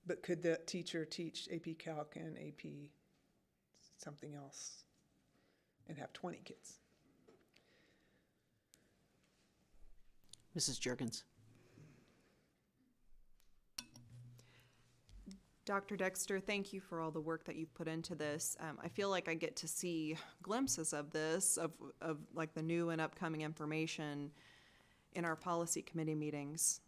But could that teacher teach AP Calc and AP something else and have 20 kids? Mrs. Juergens? Dr. Dexter, thank you for all the work that you've put into this. I feel like I get to see glimpses of this, of like the new and upcoming information in our policy committee meetings.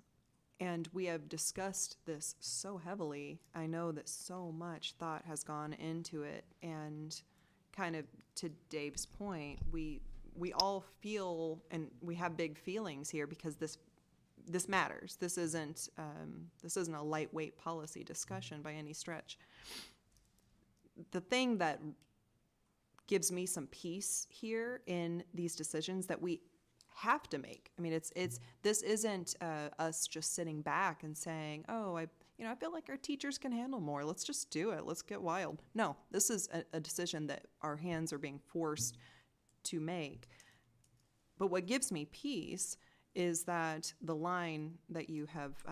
And we have discussed this so heavily. I know that so much thought has gone into it. And kind of to Dave's point, we all feel, and we have big feelings here because this matters. This isn't a lightweight policy discussion by any stretch. The thing that gives me some peace here in these decisions that we have to make. I mean, this isn't us just sitting back and saying, "Oh, I feel like our teachers can handle more. Let's just do it. Let's get wild." No, this is a decision that our hands are being forced to make. But what gives me peace is that the line that you have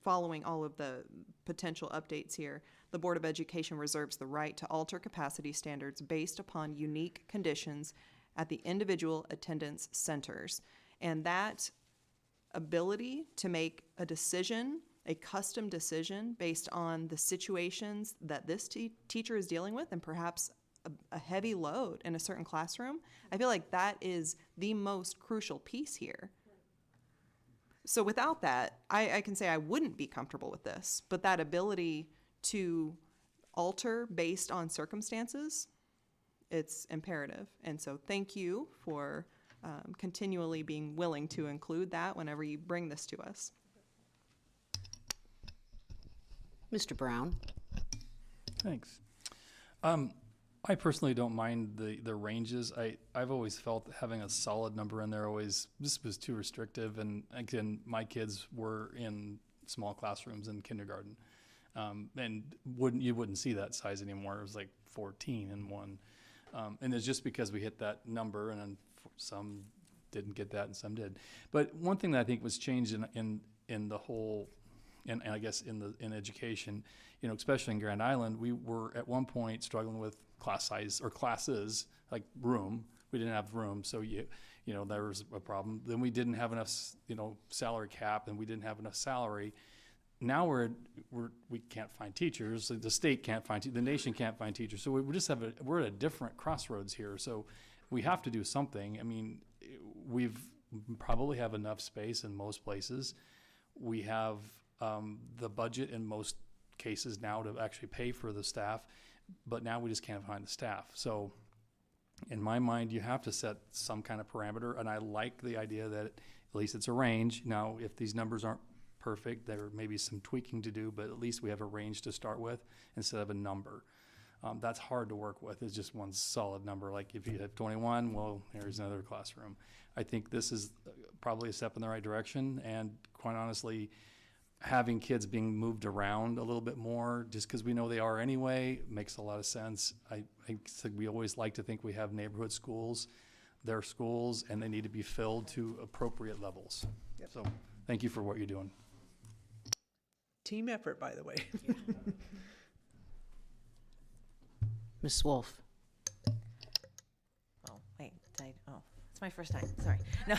following all of the potential updates here, the Board of Education reserves the right to alter capacity standards based upon unique conditions at the individual attendance centers. And that ability to make a decision, a custom decision based on the situations that this teacher is dealing with and perhaps a heavy load in a certain classroom, I feel like that is the most crucial piece here. So without that, I can say I wouldn't be comfortable with this, but that ability to alter based on circumstances, it's imperative. And so thank you for continually being willing to include that whenever you bring this to us. Mr. Brown? Thanks. I personally don't mind the ranges. I've always felt having a solid number in there this was too restrictive. And again, my kids were in small classrooms in kindergarten. And you wouldn't see that size anymore. It was like 14 in one. And it's just because we hit that number, and then some didn't get that and some did. But one thing that I think was changed in the whole, and I guess in education, especially in Grand Island, we were at one point struggling with class size or classes, like room. We didn't have room, so there was a problem. Then we didn't have enough, salary cap, and we didn't have enough salary. Now we can't find teachers. The state can't find the nation can't find teachers. So we're at a different crossroads here. So we have to do something. I mean, we've probably have enough space in most places. We have the budget in most cases now to actually pay for the staff, but now we just can't find the staff. So in my mind, you have to set some kind of parameter, and I like the idea that at least it's a range. Now, if these numbers aren't perfect, there may be some tweaking to do, but at least we have a range to start with instead of a number. That's hard to work with. It's just one solid number. Like if you have 21, well, here's another classroom. I think this is probably a step in the right direction, and quite honestly, having kids being moved around a little bit more, just because we know they are anyway, makes a lot of sense. I think we always like to think we have neighborhood schools. They're schools, and they need to be filled to appropriate levels. Yep. So thank you for what you're doing. Team effort, by the way. Ms. Wolf. Oh, wait, it's my first time, sorry. No,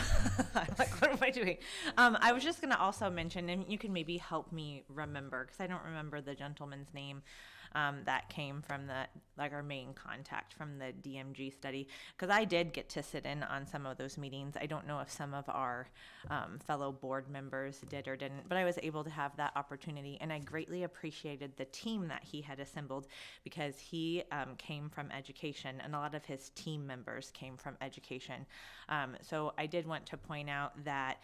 I'm like, what am I doing? I was just gonna also mention, and you can maybe help me remember, because I don't remember the gentleman's name that came from our main contact from the DMG study, because I did get to sit in on some of those meetings. I don't know if some of our fellow board members did or didn't, but I was able to have that opportunity, and I greatly appreciated the team that he had assembled, because he came from education, and a lot of his team members came from education. So I did want to point out that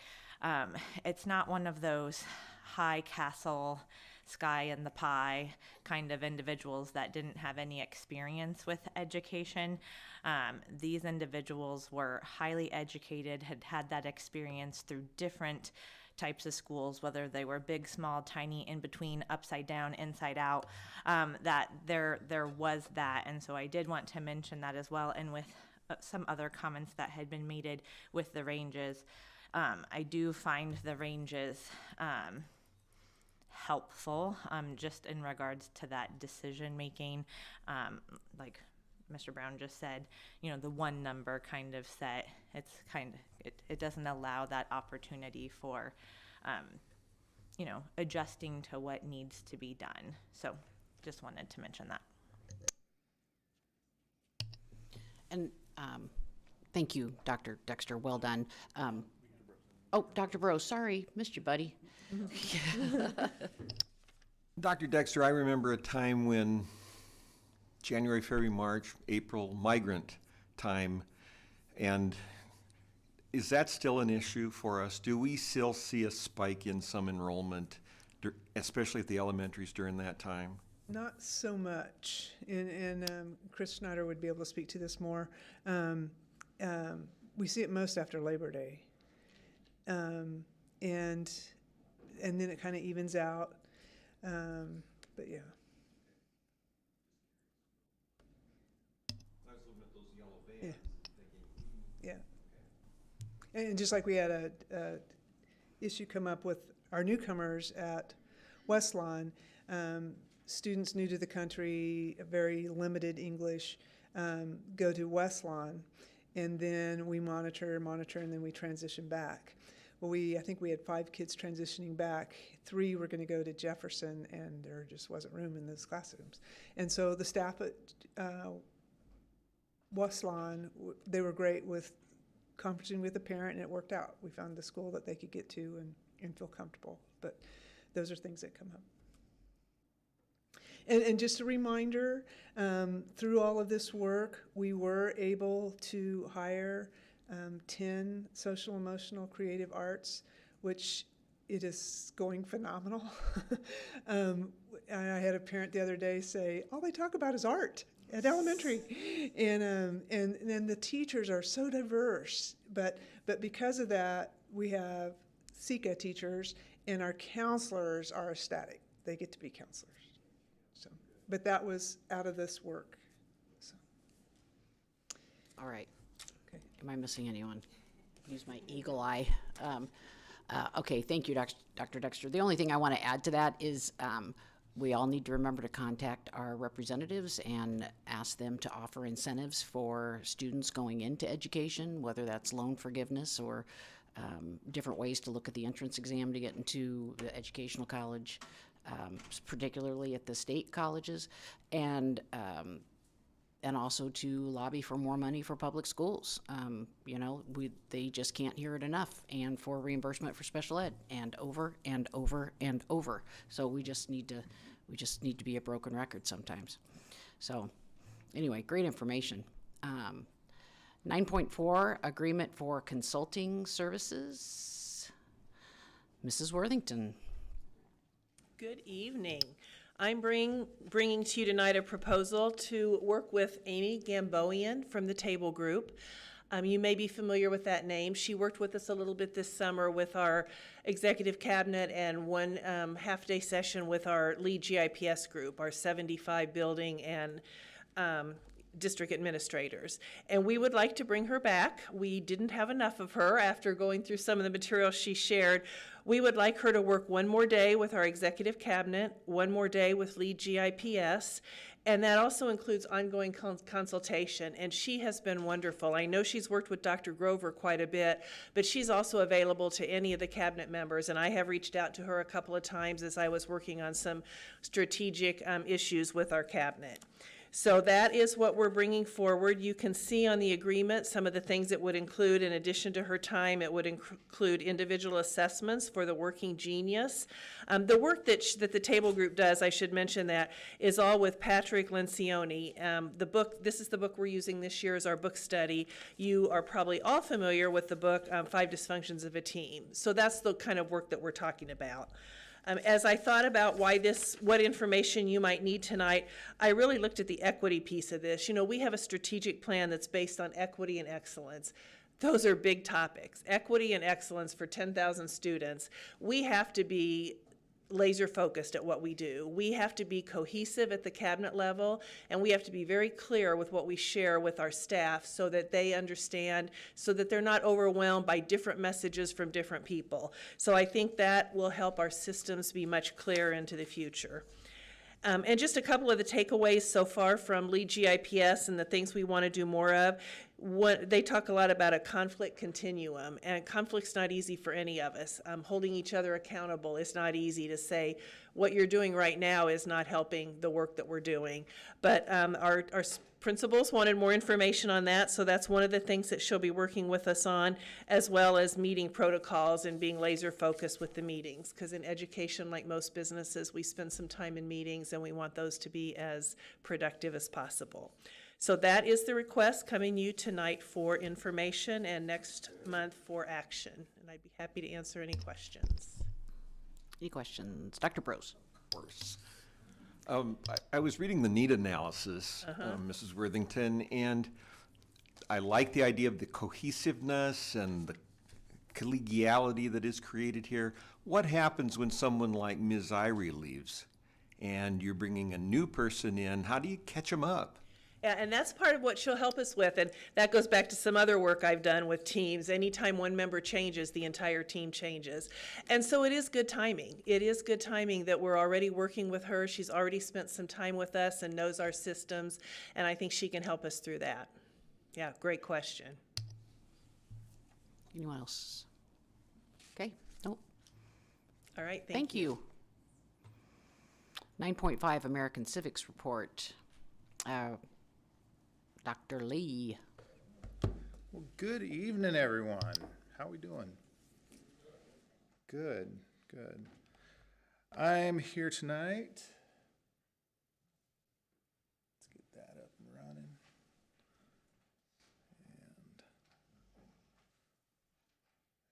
it's not one of those high castle sky in the pie kind of individuals that didn't have any experience with education. These individuals were highly educated, had that experience through different types of schools, whether they were big, small, tiny, in between, upside down, inside out, that there was that. And so I did want to mention that as well. And with some other comments that had been made with the ranges, I do find the ranges helpful, just in regards to that decision making. Like Mr. Brown just said, the one number kind of set, it doesn't allow that opportunity for, adjusting to what needs to be done. So just wanted to mention that. And thank you, Dr. Dexter. Well done. Oh, Dr. Burrows, sorry, missed you, buddy. Dr. Dexter, I remember a time when January, February, March, April, migrant time, and is that still an issue for us? Do we still see a spike in some enrollment, especially at the elementaries during that time? Not so much, and Chris Schneider would be able to speak to this more. We see it most after Labor Day, and then it kind of evens out. But yeah. I was looking at those yellow vans, Yeah. And just like we had a issue come up with our newcomers at Westlawn, students new to the country, very limited English, go to Westlawn, and then we monitor, and then we transition back. Well, I think we had 5 kids transitioning back. 3 were going to go to Jefferson, and there just wasn't room in those classrooms. And so the staff at Westlawn, they were great with conferencing with the parent, and it worked out. We found the school that they could get to and feel comfortable. But those are things that come up. And just a reminder, through all of this work, we were able to hire 10 social, emotional, creative arts, which it is going phenomenal. I had a parent the other day say, all they talk about is art at elementary. And then the teachers are so diverse. But because of that, we have SECA teachers, and our counselors are ecstatic. They get to be counselors. So, but that was out of this work. So. All right. Okay. Am I missing anyone? Use my eagle eye. Okay, thank you, Dr. Dexter. The only thing I want to add to that is we all need to remember to contact our representatives and ask them to offer incentives for students going into education, whether that's loan forgiveness or different ways to look at the entrance exam to get into the educational college, particularly at the state colleges, and also to lobby for more money for public schools. You know, they just can't hear it enough, and for reimbursement for special ed, and over and over and over. So we just need to be a broken record sometimes. So anyway, great information. 9.4, agreement for consulting services. Mrs. Worthington. Good evening. I'm bringing to you tonight a proposal to work with Amy Gamboian from the Table Group. You may be familiar with that name. She worked with us a little bit this summer with our executive cabinet and one half-day session with our lead GIPS group, our 75 building and district administrators. And we would like to bring her back. We didn't have enough of her after going through some of the material she shared. We would like her to work one more day with our executive cabinet, one more day with lead GIPS, and that also includes ongoing consultation, and she has been wonderful. I know she's worked with Dr. Grover quite a bit, but she's also available to any of the cabinet members, and I have reached out to her a couple of times as I was working on some strategic issues with our cabinet. So that is what we're bringing forward. You can see on the agreement some of the things it would include. In addition to her time, it would include individual assessments for the working genius. The work that the Table Group does, I should mention that, is all with Patrick Lencioni. The book, this is the book we're using this year as our book study. You are probably all familiar with the book, 5 Dysfunctions of a Team. So that's the kind of work that we're talking about. As I thought about what information you might need tonight, I really looked at the equity piece of this. You know, we have a strategic plan that's based on equity and excellence. Those are big topics. Equity and excellence for 10,000 students. We have to be laser focused at what we do. We have to be cohesive at the cabinet level, and we have to be very clear with what we share with our staff so that they understand, so that they're not overwhelmed by different messages from different people. So I think that will help our systems be much clearer into the future. And just a couple of the takeaways so far from Lead GIPS and the things we want to do more of. They talk a lot about a conflict continuum, and conflict's not easy for any of us. Holding each other accountable is not easy to say what you're doing right now is not helping the work that we're doing. But our principals wanted more information on that, so that's one of the things that she'll be working with us on, as well as meeting protocols and being laser focused with the meetings. Because in education, like most businesses, we spend some time in meetings and we want those to be as productive as possible. So that is the request coming you tonight for information and next month for action. And I'd be happy to answer any questions. Any questions? Dr. Brose. Of course. I was reading the need analysis, Mrs. Worthington, and I like the idea of the cohesiveness and the collegiality that is created here. What happens when someone like Ms. Irie leaves and you're bringing a new person in? How do you catch them up? Yeah, and that's part of what she'll help us with, and that goes back to some other work I've done with teams. Anytime one member changes, the entire team changes. And so it is good timing. It is good timing that we're already working with her. She's already spent some time with us and knows our systems, and I think she can help us through that. Yeah, great question. Anyone else? Okay, nope. All right, Thank you. 9.5 American Civics Report. Dr. Lee. Well, good evening, everyone. How are we doing? Good, good. I'm here tonight. Let's get that up and running. And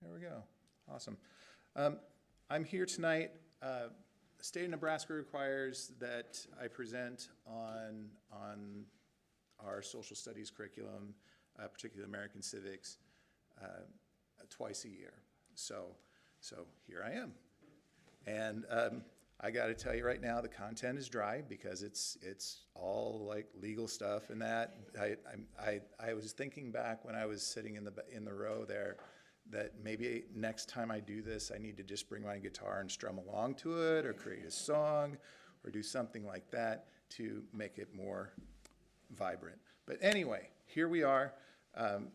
there we go. Awesome. I'm here tonight. The state of Nebraska requires that I present on our social studies curriculum, particularly American civics, twice a year. So here I am. And I got to tell you right now, the content is dry because it's all like legal stuff and that. I was thinking back when I was sitting in the row there that maybe next time I do this, I need to just bring my guitar and strum along to it, or create a song, or do something like that to make it more vibrant. But anyway, here we are.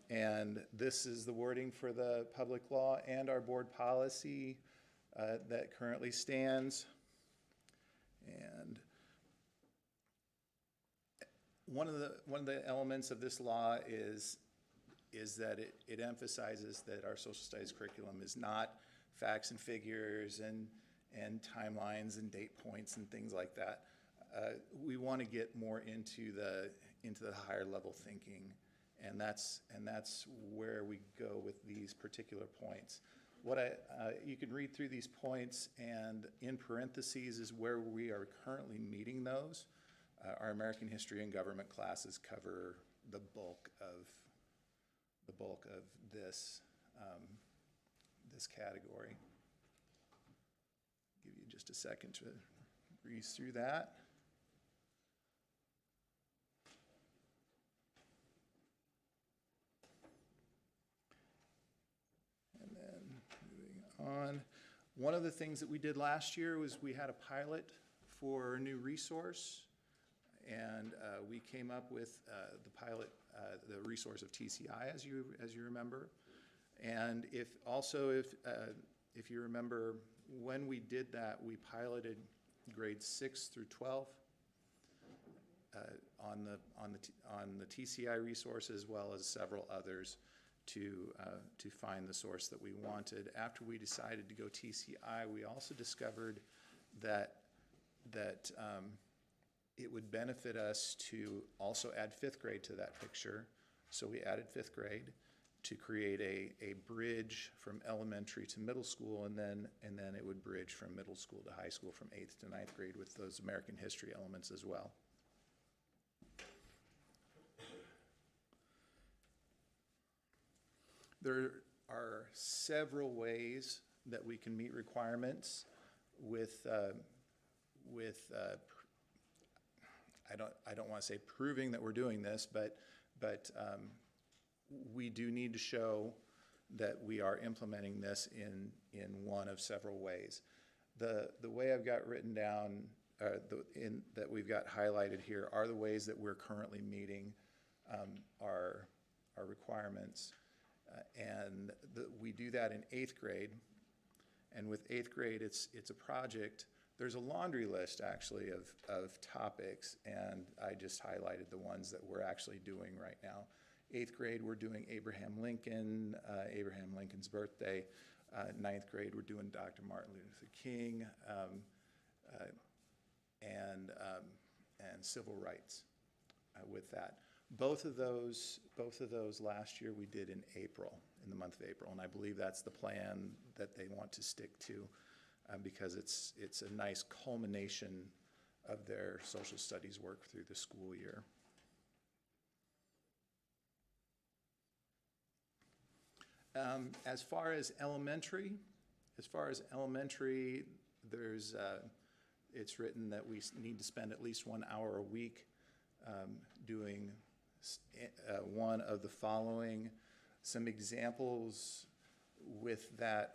And this is the wording for the public law and our board policy that currently stands. And one of the elements of this law is that it emphasizes that our social studies curriculum is not facts and figures and timelines and date points and things like that. We want to get more into the higher level thinking, and that's where we go with these particular points. You can read through these points, and in parentheses is where we are currently meeting those. Our American history and government classes cover the bulk of this category. Give you just a second to breeze through that. And then moving on. One of the things that we did last year was we had a pilot for a new resource, and we came up with the pilot, the resource of TCI, as you remember. And if you remember, when we did that, we piloted grades 6 through 12 on the TCI resource, as well as several others to find the source that we wanted. After we decided to go TCI, we also discovered that it would benefit us to also add 5th grade to that picture. So we added 5th grade to create a bridge from elementary to middle school, and then it would bridge from middle school to high school from 8th to 9th grade with those American history elements as well. There are several ways that we can meet requirements with I don't want to say proving that we're doing this, but we do need to show that we are implementing this in one of several ways. The way I've got written down, that we've got highlighted here, are the ways that we're currently meeting our requirements. And we do that in 8th grade. And with 8th grade, it's a project. There's a laundry list, actually, of topics, and I just highlighted the ones that we're actually doing right now. 8th grade, we're doing Abraham Lincoln's birthday. 9th grade, we're doing Dr. Martin Luther King and civil rights with that. Both of those last year we did in April, in the month of April, and I believe that's the plan that they want to stick to. Because it's a nice culmination of their social studies work through the school year. As far as elementary, there's it's written that we need to spend at least 1 hour a week doing one of the following. Some examples with that,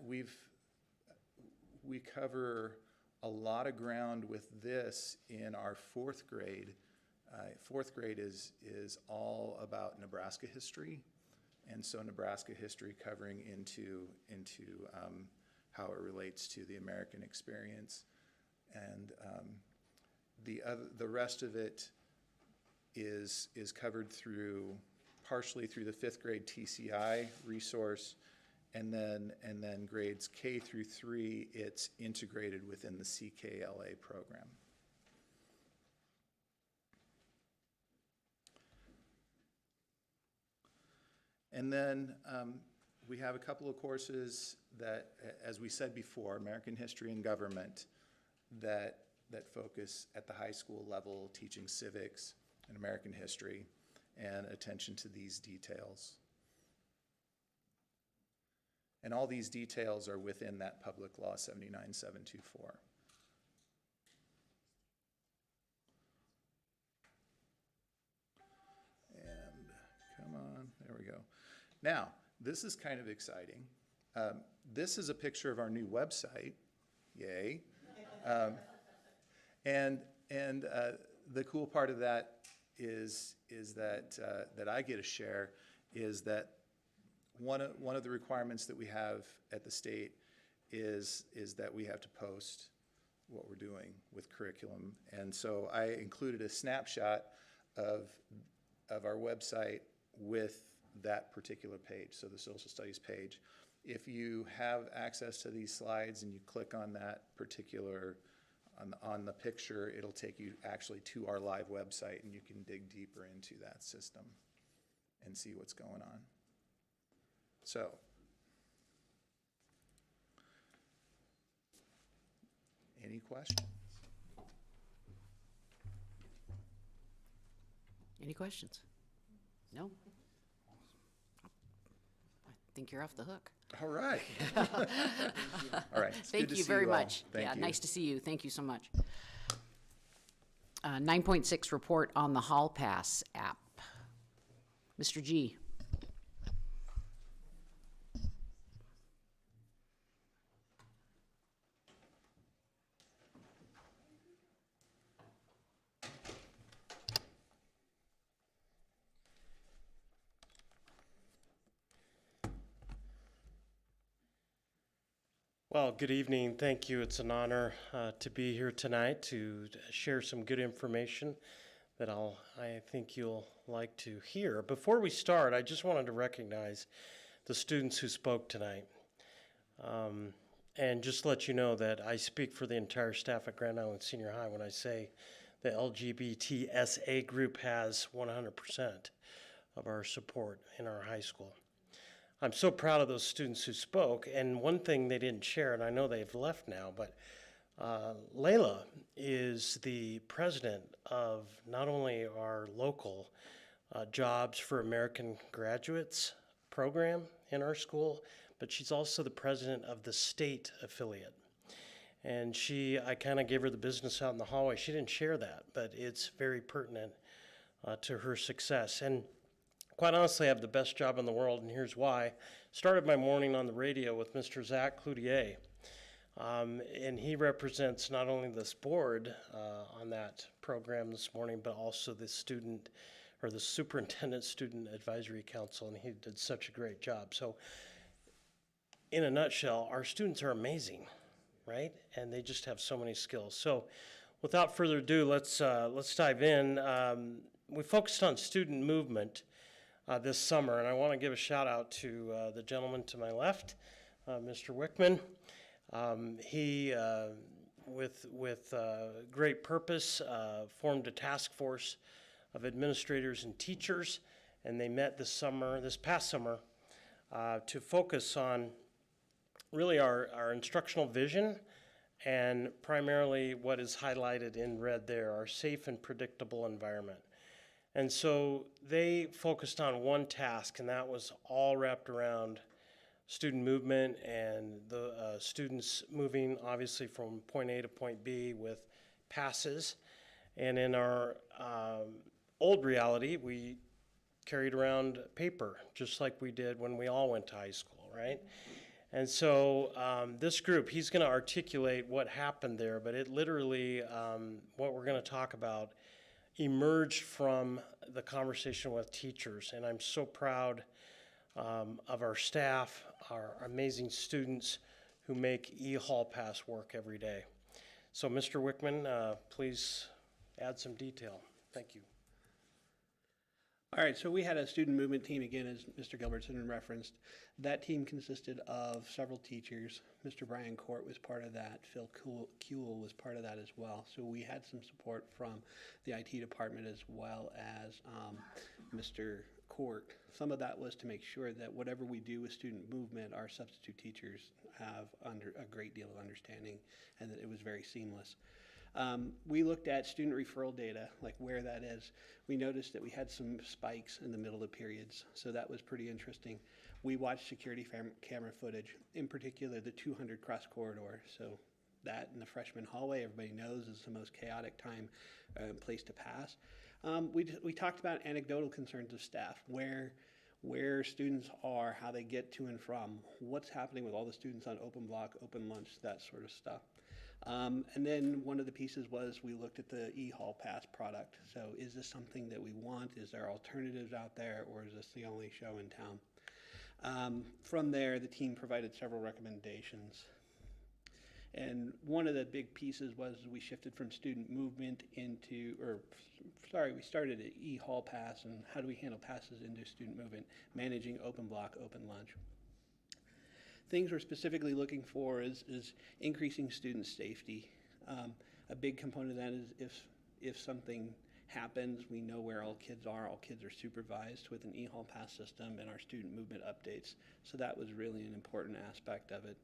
we cover a lot of ground with this in our 4th grade. 4th grade is all about Nebraska history, and so Nebraska history covering into how it relates to the American experience, and the rest of it is covered partially through the 5th grade TCI resource. And then grades K through 3, it's integrated within the CKLA program. And then we have a couple of courses that, as we said before, American History and Government, that focus at the high school level, teaching civics and American history, and attention to these details. And all these details are within that Public Law 79724. And come on, there we go. Now, this is kind of exciting. This is a picture of our new website. Yay. And the cool part of that is that that I get to share is that one of the requirements that we have at the state is that we have to post what we're doing with curriculum. And so I included a snapshot of our website with that particular page, so the social studies page. If you have access to these slides and you click on that particular, on the picture, it'll take you actually to our live website, and you can dig deeper into that system and see what's going on. So, any questions? Any questions? No? I think you're off the hook. All right. All right. It's good Thank to you see very you all. much. Thank Yeah, you. nice to see you. Thank you so much. 9.6 report on the Hall Pass app. Mr. G. Well, good evening. Thank you. It's an honor to be here tonight to share some good information that I think you'll like to hear. Before we start, I just wanted to recognize the students who spoke tonight. And just let you know that I speak for the entire staff at Grand Island Senior High when I say the LGBTSA group has 100% of our support in our high school. I'm so proud of those students who spoke, and one thing they didn't share, and I know they've left now, but Layla is the president of not only our local Jobs for American Graduates program in our school, but she's also the president of the state affiliate. And I kind of gave her the business out in the hallway. She didn't share that, but it's very pertinent to her success. And quite honestly, I have the best job in the world, and here's why. Started my morning on the radio with Mr. Zach Cloutier, and he represents not only this board on that program this morning, but also the student, or the Superintendent Student Advisory Council, and he did such a great job. So, in a nutshell, our students are amazing, right? And they just have so many skills. So, without further ado, let's dive in. We focused on student movement this summer, and I want to give a shout out to the gentleman to my left, Mr. Wickman. He, with great purpose, formed a task force of administrators and teachers, and they met this past summer, to focus on really our instructional vision, and primarily what is highlighted in red there, our safe and predictable environment. And so they focused on one task, and that was all wrapped around student movement and the students moving obviously from point A to point B with passes. And in our old reality, we carried around paper, just like we did when we all went to high school, right? And so this group, he's going to articulate what happened there, but it literally, what we're going to talk about, emerged from the conversation with teachers. And I'm so proud of our staff, our amazing students who make eHall Pass work every day. So Mr. Wickman, please add some detail. Thank you. All right, so we had a student movement team, again, as Mr. Gilbertson referenced. That team consisted of several teachers. Mr. Brian Court was part of that. Phil Kuehl was part of that as well. So we had some support from the IT department as well as Mr. court. Some of that was to make sure that whatever we do with student movement, our substitute teachers have a great deal of understanding and that it was very seamless. We looked at student referral data, like where that is. We noticed that we had some spikes in the middle of periods, so that was pretty interesting. We watched security camera footage, in particular the 200 cross corridor. So that in the freshman hallway, everybody knows is the most chaotic time, place to pass. We talked about anecdotal concerns of staff, where students are, how they get to and from, what's happening with all the students on open block, open lunch, that sort of stuff. And then one of the pieces was we looked at the e-hall pass product. So is this something that we want? Is there alternatives out there, or is this the only show in town? From there, the team provided several recommendations. And one of the big pieces was we shifted from student movement into, we started at e-hall pass and how do we handle passes into student movement, managing open block, open lunch. Things we're specifically looking for is increasing student safety. A big component of that is if something happens, we know where all kids are. All kids are supervised with an e-hall pass system and our student movement updates. So that was really an important aspect of it.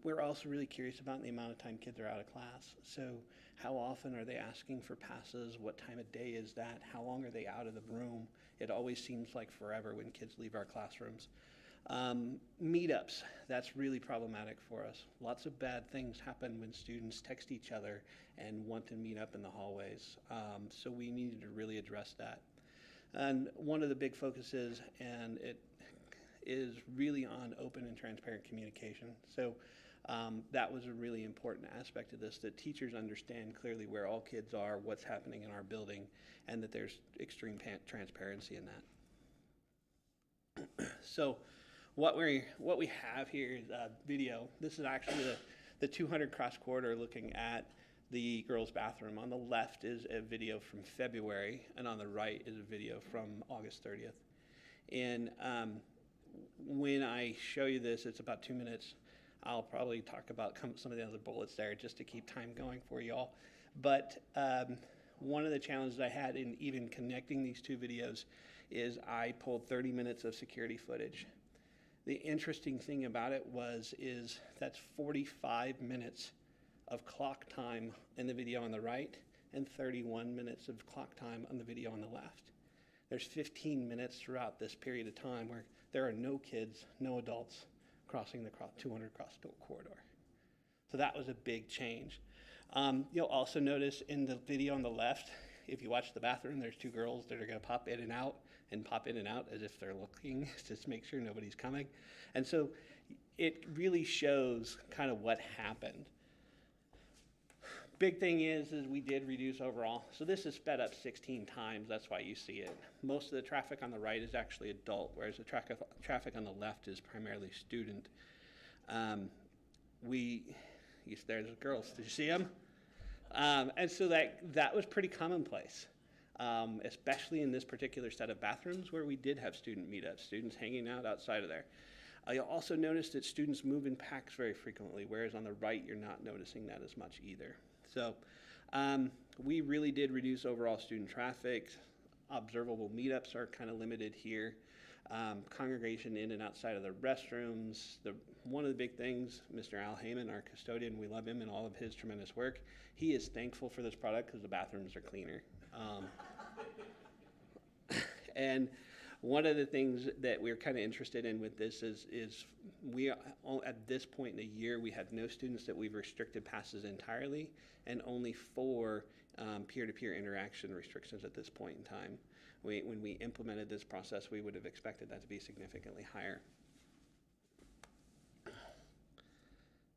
We're also really curious about the amount of time kids are out of class. So how often are they asking for passes? What time of day is that? How long are they out of the room? It always seems like forever when kids leave our classrooms. Meetups, that's really problematic for us. Lots of bad things happen when students text each other and want to meet up in the hallways. So we needed to really address that. And one of the big focuses, and it is really on open and transparent communication. So that was a really important aspect of this, that teachers understand clearly where all kids are, what's happening in our building, and that there's extreme transparency in that. So what we have here is a video. This is actually the 200 cross corridor looking at the girls' bathroom. On the left is a video from February, and on the right is a video from August 30th. And when I show you this, it's about 2 minutes. I'll probably talk about some of the other bullets there just to keep time going for you all. But one of the challenges I had in even connecting these two videos is I pulled 30 minutes of security footage. The interesting thing about it is that's 45 minutes of clock time in the video on the right and 31 minutes of clock time on the video on the left. There's 15 minutes throughout this period of time where there are no kids, no adults crossing the 200 cross corridor. So that was a big change. You'll also notice in the video on the left, if you watch the bathroom, there's two girls that are going to pop in and out as if they're looking just to make sure nobody's coming. And so it really shows kind of what happened. Big thing is we did reduce overall. So this is sped up 16 times. That's why you see it. Most of the traffic on the right is actually adult, whereas the traffic on the left is primarily student. There's the girls. Did you see them? And so that was pretty commonplace, especially in this particular set of bathrooms where we did have student meetups, students hanging out outside of there. You'll also notice that students move in packs very frequently, whereas on the right, you're not noticing that as much either. So we really did reduce overall student traffic. Observable meetups are kind of limited here. Congregation in and outside of the restrooms. One of the big things, Mr. Al Heyman, our custodian, we love him and all of his tremendous work. He is thankful for this product because the bathrooms are cleaner. And one of the things that we're kind of interested in with this is we, at this point in the year, we have no students that we've restricted passes entirely, and only 4 peer-to-peer interaction restrictions at this point in time. When we implemented this process, we would have expected that to be significantly higher.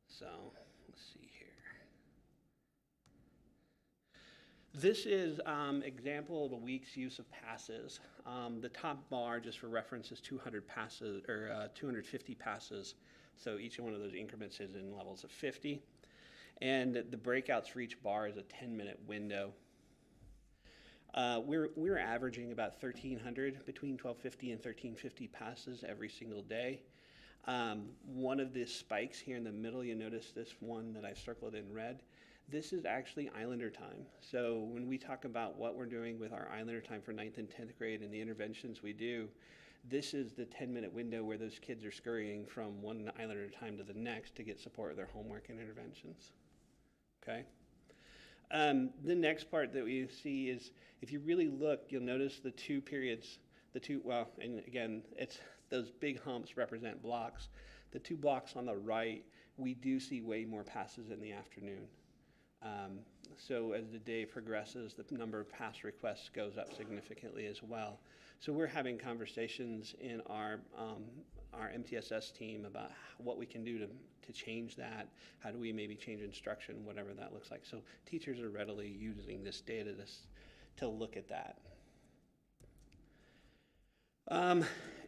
So let's see here. This is example of a week's use of passes. The top bar, just for reference, is 200 passes or 250 passes. So each one of those increments is in levels of 50. And the breakouts for each bar is a 10-minute window. We're averaging about 1,300, between 1,250 and 1,350 passes every single day. One of the spikes here in the middle, you notice this one that I circled in red. This is actually Islander time. So when we talk about what we're doing with our Islander time for 9th and 10th grade and the interventions we do, this is the 10-minute window where those kids are scurrying from one Islander time to the next to get support with their homework and interventions. Okay? The next part that we see is, if you really look, you'll notice the two periods, and again, it's those big humps represent blocks. The 2 blocks on the right, we do see way more passes in the afternoon. So as the day progresses, the number of pass requests goes up significantly as well. So we're having conversations in our MTSS team about what we can do to change that. How do we maybe change instruction, whatever that looks like. So teachers are readily using this data to look at that.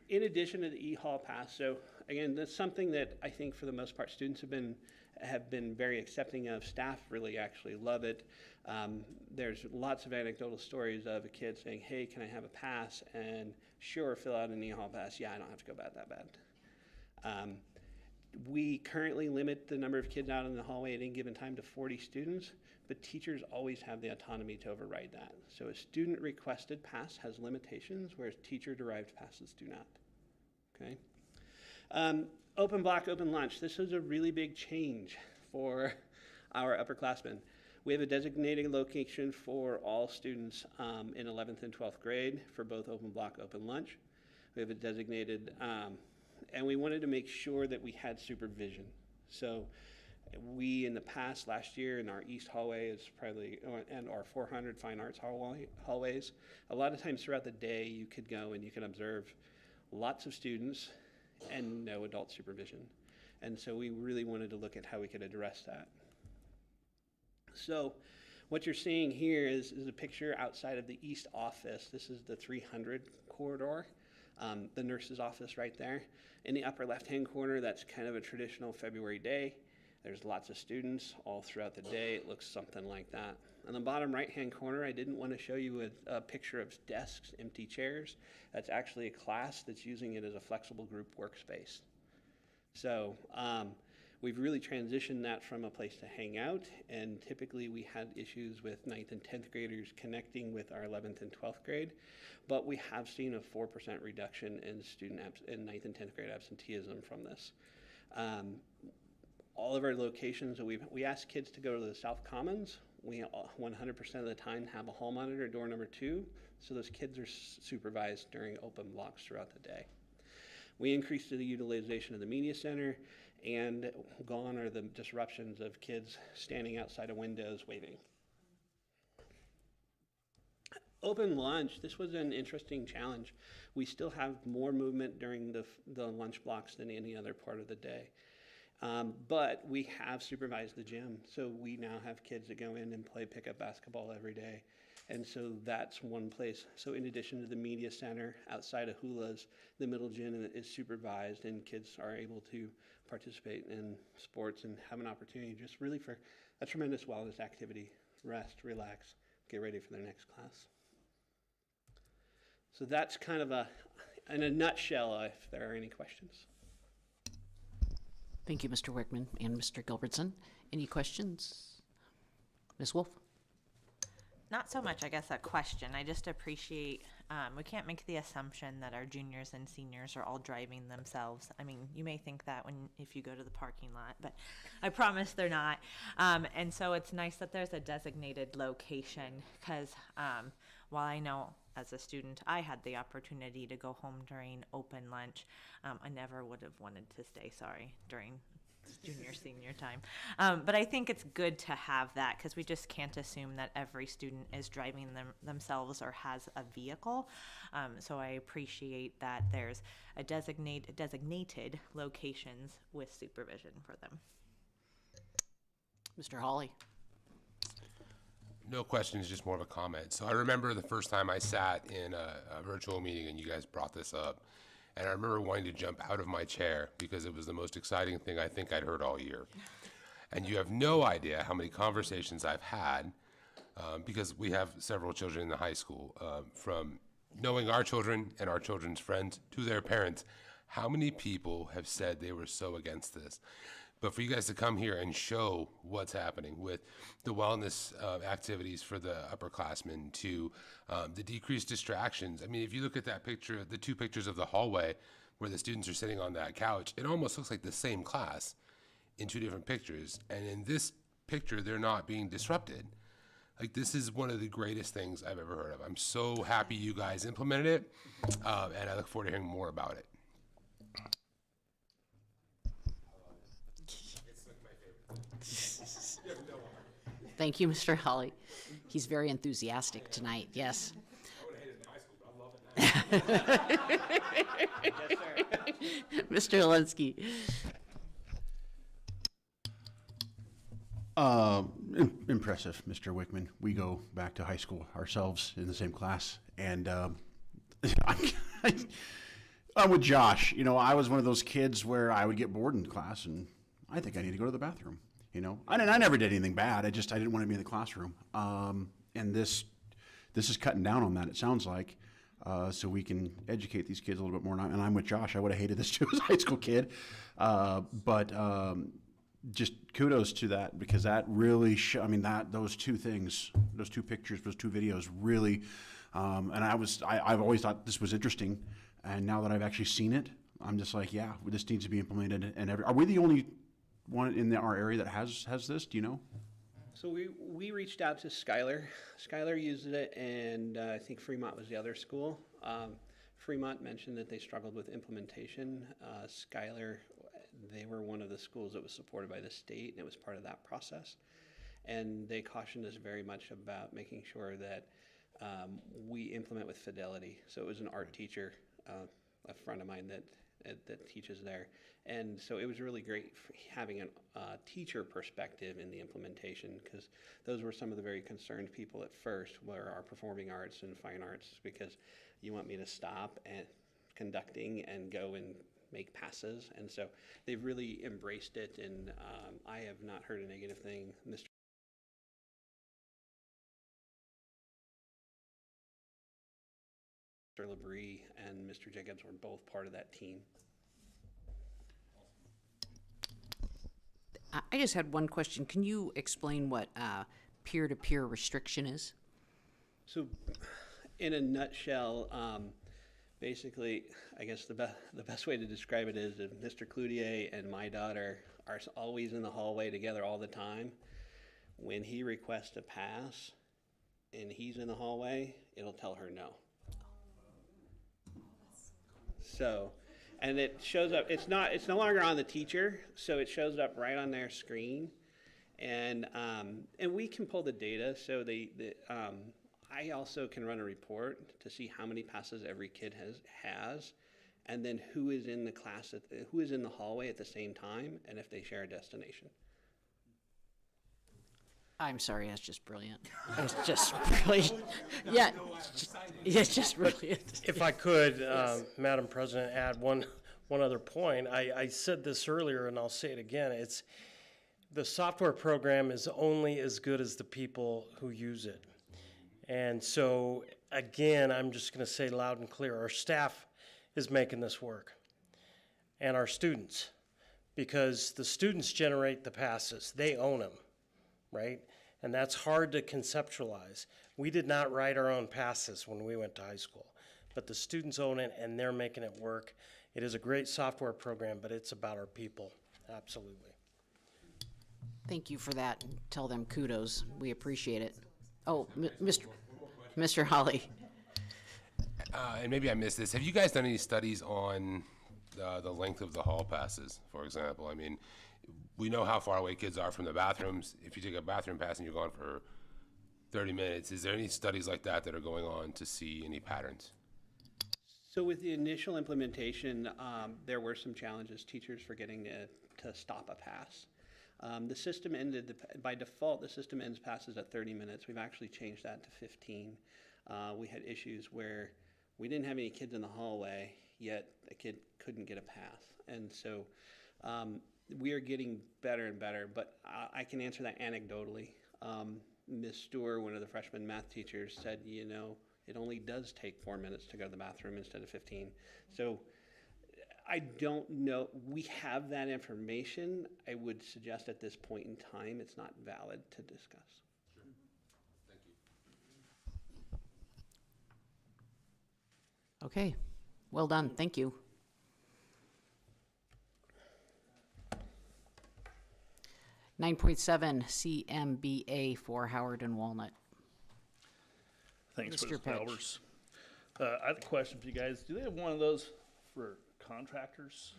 In addition to the e-hall pass, so again, that's something that I think for the most part students have been very accepting of. Staff really actually love it. There's lots of anecdotal stories of a kid saying, hey, can I have a pass? And sure, fill out an e-hall pass. Yeah, I don't have to go that bad. We currently limit the number of kids out in the hallway at any given time to 40 students, but teachers always have the autonomy to override that. So a student requested pass has limitations, whereas teacher derived passes do not. Okay. Open block, open lunch. This is a really big change for our upperclassmen. We have a designated location for all students in 11th and 12th grade for both open block, open lunch. We have a designated, and we wanted to make sure that we had supervision. So we, in the past, last year, in our East hallway is probably, and our 400 fine arts hallways, a lot of times throughout the day you could go and you can observe lots of students and no adult supervision. And so we really wanted to look at how we could address that. So what you're seeing here is a picture outside of the East office. This is the 300 corridor, the nurse's office right there. In the upper left-hand corner, that's kind of a traditional February day. There's lots of students all throughout the day. It looks something like that. On the bottom right-hand corner, I didn't want to show you a picture of desks, empty chairs. That's actually a class that's using it as a flexible group workspace. So we've really transitioned that from a place to hang out, and typically we had issues with 9th and 10th graders connecting with our 11th and 12th grade, but we have seen a 4% reduction in in 9th and 10th grade absenteeism from this. All of our locations, we ask kids to go to the South Commons. We 100% of the time have a hall monitor, door number 2, so those kids are supervised during open blocks throughout the day. We increased the utilization of the media center, and gone are the disruptions of kids standing outside of windows waving. Open lunch, this was an interesting challenge. We still have more movement during the lunch blocks than any other part of the day. But we have supervised the gym, so we now have kids that go in and play pickup basketball every day. And so that's one place. So in addition to the media center, outside of Hula's, the middle gym is supervised, and kids are able to participate in sports and have an opportunity just really for a tremendous wellness activity, rest, relax, get ready for their next class. So that's kind of in a nutshell, if there are any questions. Thank you, Mr. Wickman and Mr. Gilbertson. Any questions? Ms. Wolf? Not so much, I guess, a question. I just appreciate, we can't make the assumption that our juniors and seniors are all driving themselves. I mean, you may think that if you go to the parking lot, but I promise they're not. And so it's nice that there's a designated location, because while I know as a student I had the opportunity to go home during open lunch, I never would have wanted to stay, during junior, senior time. But I think it's good to have that, because we just can't assume that every student is driving themselves or has a vehicle. So I appreciate that there's a designated locations with supervision for them. Mr. Hawley? No questions, just more of a comment. So I remember the first time I sat in a virtual meeting and you guys brought this up. And I remember wanting to jump out of my chair because it was the most exciting thing I think I'd heard all year. And you have no idea how many conversations I've had, because we have several children in the high school, from knowing our children and our children's friends to their parents. How many people have said they were so against this? But for you guys to come here and show what's happening with the wellness activities for the upperclassmen to the decreased distractions. I mean, if you look at that picture, the two pictures of the hallway where the students are sitting on that couch, it almost looks like the same class in two different pictures. And in this picture, they're not being disrupted. Like, this is one of the greatest things I've ever heard of. I'm so happy you guys implemented it, and I look forward to hearing more about it. Thank you, Mr. Holly. He's very enthusiastic tonight, yes. Mr. Alinsky. Impressive, Mr. Wickman. We go back to high school ourselves in the same class, and I'm with Josh. You know, I was one of those kids where I would get bored in class, and I think I need to go to the bathroom. You know, I never did anything bad. I didn't want to be in the classroom. And this is cutting down on that. It sounds like, so we can educate these kids a little bit more. And I'm with Josh. I would have hated this too as a high school kid, but just kudos to that, because that really, those two things, those two pictures, those two videos really, and I've always thought this was interesting, and now that I've actually seen it, I'm just like, yeah, this needs to be implemented. And are we the only one in our area that has this? Do you know? So we reached out to Schuyler. Schuyler used it, and I think Fremont was the other school. Fremont mentioned that they struggled with implementation. Schuyler, they were one of the schools that was supported by the state, and it was part of that process. And they cautioned us very much about making sure that we implement with fidelity. So it was an art teacher, a friend of mine that teaches there. And so it was really great having a teacher perspective in the implementation, because those were some of the very concerned people at first, were our performing arts and fine arts, because you want me to stop and conducting and go and make passes. And so they've really embraced it, and I have not heard a negative thing. Mr. Labrie and Mr. Jacobs were both part of that team. I just had one question. Can you explain what peer-to-peer restriction is? So, in a nutshell, basically, I guess the best way to describe it is if Mr. Cloutier and my daughter are always in the hallway together all the time, when he requests a pass and he's in the hallway, it'll tell her no. So, and it shows up, it's no longer on the teacher, so it shows up right on their screen. And we can pull the data, so I also can run a report to see how many passes every kid has, and then who is in the class, who is in the hallway at the same time, and if they share a destination. I'm sorry, that's just brilliant. It's just brilliant. Yeah, it's just brilliant. If I could, Madam President, add one other point. I said this earlier, and I'll say it again. It's the software program is only as good as the people who use it. And so, again, I'm just going to say loud and clear, our staff is making this work, and our students, because the students generate the passes. They own them, right? And that's hard to conceptualize. We did not write our own passes when we went to high school, but the students own it, and they're making it work. It is a great software program, but it's about our people, absolutely. Thank you for that. Tell them kudos. We appreciate it. Oh, Mr. Holly. And maybe I missed this. Have you guys done any studies on the length of the hall passes, for example? I mean, we know how far away kids are from the bathrooms. If you take a bathroom pass and you're gone for 30 minutes, is there any studies like that are going on to see any patterns? So with the initial implementation, there were some challenges, teachers forgetting to stop a pass. The system ended, by default, the system ends passes at 30 minutes. We've actually changed that to 15. We had issues where we didn't have any kids in the hallway, yet a kid couldn't get a pass. And so we are getting better and better, but I can answer that anecdotally. Ms. Stewart, one of the freshman math teachers, said, you know, it only does take 4 minutes to go to the bathroom instead of 15. So I don't know. We have that information. I would suggest at this point in time, it's not valid to discuss. Okay, well done, thank you. Nine point seven CMBA for Howard and Walnut. Thanks, Mr. Mr. Petch. Albers. I have a question for you guys. Do they have one of those for contractors?